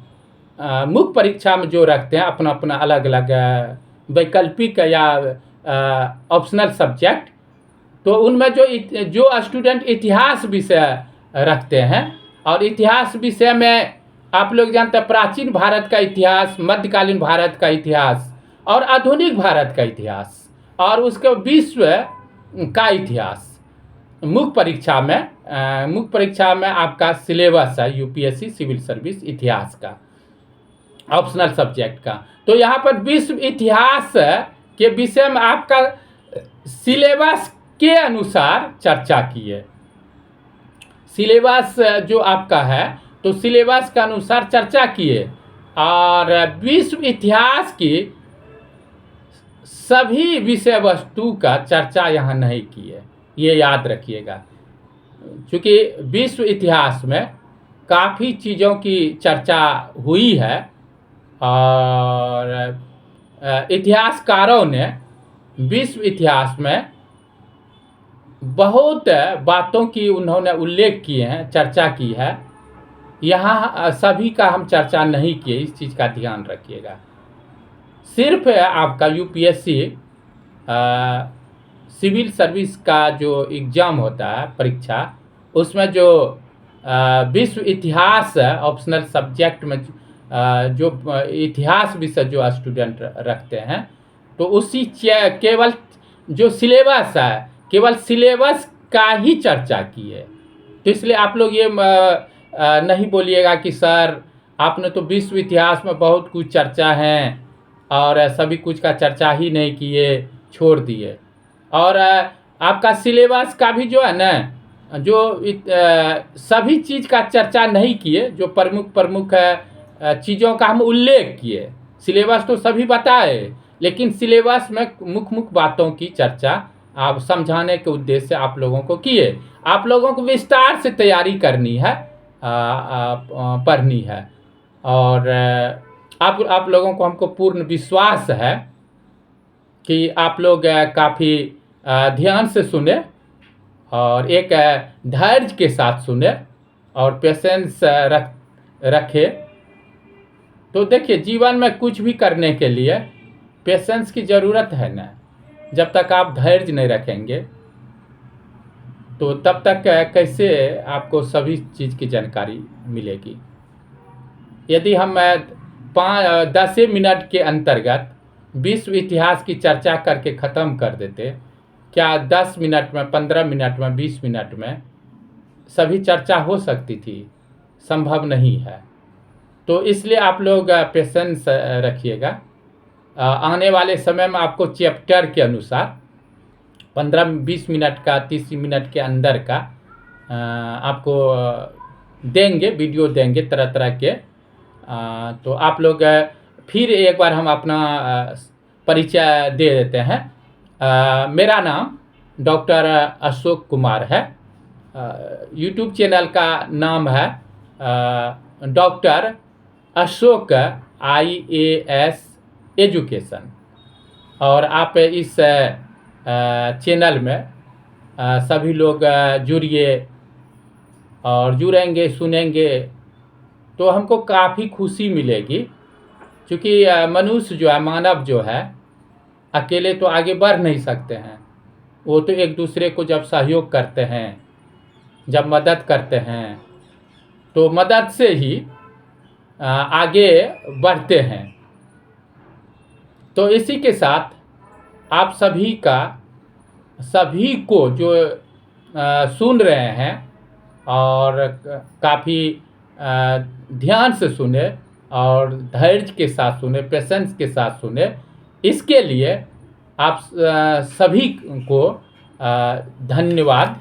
मुख्य परीक्षा में जो रखते हैं अपना अपना अलग अलग वैकल्पिक या ऑप्शनल सब्जेक्ट, तो उनमें जो स्टूडेंट इतिहास विषय रखते हैं, और इतिहास विषय में आप लोग जानते हैं प्राचीन भारत का इतिहास, मध्यकालीन भारत का इतिहास और आधुनिक भारत का इतिहास और उसके विश्व का इतिहास मुख्य परीक्षा में आपका सिलेबस है यूपीएससी सिविल सर्विस इतिहास का, ऑप्शनल सब्जेक्ट का। तो यहाँ पर विश्व इतिहास के विषय में आपका सिलेबस के अनुसार चर्चा की है। सिलेबस जो आपका है तो सिलेबस के अनुसार चर्चा किए, और विश्व इतिहास की सभी विषय वस्तु का चर्चा यहाँ नहीं की है, ये याद रखिएगा। क्योंकि विश्व इतिहास में काफ़ी चीज़ों की चर्चा हुई है और इतिहासकारों ने विश्व इतिहास में बहुत बातों की उन्होंने उल्लेख किए हैं, चर्चा की है। यहाँ सभी का हम चर्चा नहीं किए, इस चीज़ का ध्यान रखिएगा। सिर्फ आपका यूपीएससी सिविल सर्विस का जो एग्ज़ाम होता है परीक्षा, उसमें जो विश्व इतिहास ऑप्शनल सब्जेक्ट में जो इतिहास विषय जो स्टूडेंट रखते हैं, तो उसी केवल जो सिलेबस है केवल सिलेबस का ही चर्चा की है। तो इसलिए आप लोग ये नहीं बोलिएगा कि सर आपने तो विश्व इतिहास में बहुत कुछ चर्चा है और सभी कुछ का चर्चा ही नहीं किए, छोड़ दिए। और आपका सिलेबस का भी जो है ना, जो सभी चीज़ का चर्चा नहीं किए, जो प्रमुख चीज़ों का हम उल्लेख किए। सिलेबस तो सभी बताए, लेकिन सिलेबस में मुख्य बातों की चर्चा आप समझाने के उद्देश्य से आप लोगों को किए। आप लोगों को विस्तार से तैयारी करनी है, पढ़नी है, और आप लोगों को हमको पूर्ण विश्वास है कि आप लोग काफ़ी ध्यान से सुने और एक धैर्य के साथ सुने और पेशेंस रखे। तो देखिए, जीवन में कुछ भी करने के लिए पेशेंस की ज़रूरत है ना। जब तक आप धैर्य नहीं रखेंगे तो तब तक कैसे आपको सभी चीज़ की जानकारी मिलेगी। यदि हम 10 मिनट के अंतर्गत विश्व इतिहास की चर्चा करके ख़त्म कर देते, क्या 10 मिनट में, 15 मिनट में, 20 मिनट में सभी चर्चा हो सकती थी? संभव नहीं है। तो इसलिए आप लोग पेशेंस रखिएगा। आने वाले समय में आपको चैप्टर के अनुसार 15-20 मिनट का, 30 मिनट के अंदर का आपको देंगे, वीडियो देंगे तरह तरह के। तो आप लोग फिर एक बार हम अपना परिचय दे देते हैं। मेरा नाम डॉक्टर अशोक कुमार है। यूट्यूब चैनल का नाम है डॉक्टर अशोक IAS एजुकेशन। और आप इस चैनल में सभी लोग जुड़िए और जुड़ेंगे, सुनेंगे तो हमको काफ़ी खुशी मिलेगी। क्योंकि मनुष्य जो है, मानव जो है, अकेले तो आगे बढ़ नहीं सकते हैं। वो तो एक दूसरे को जब सहयोग करते हैं, जब मदद करते हैं, तो मदद से ही आगे बढ़ते हैं। तो इसी के साथ आप सभी को जो सुन रहे हैं और काफ़ी ध्यान से सुने और धैर्य के साथ सुने, पेशेंस के साथ सुने, इसके लिए आप सभी को धन्यवाद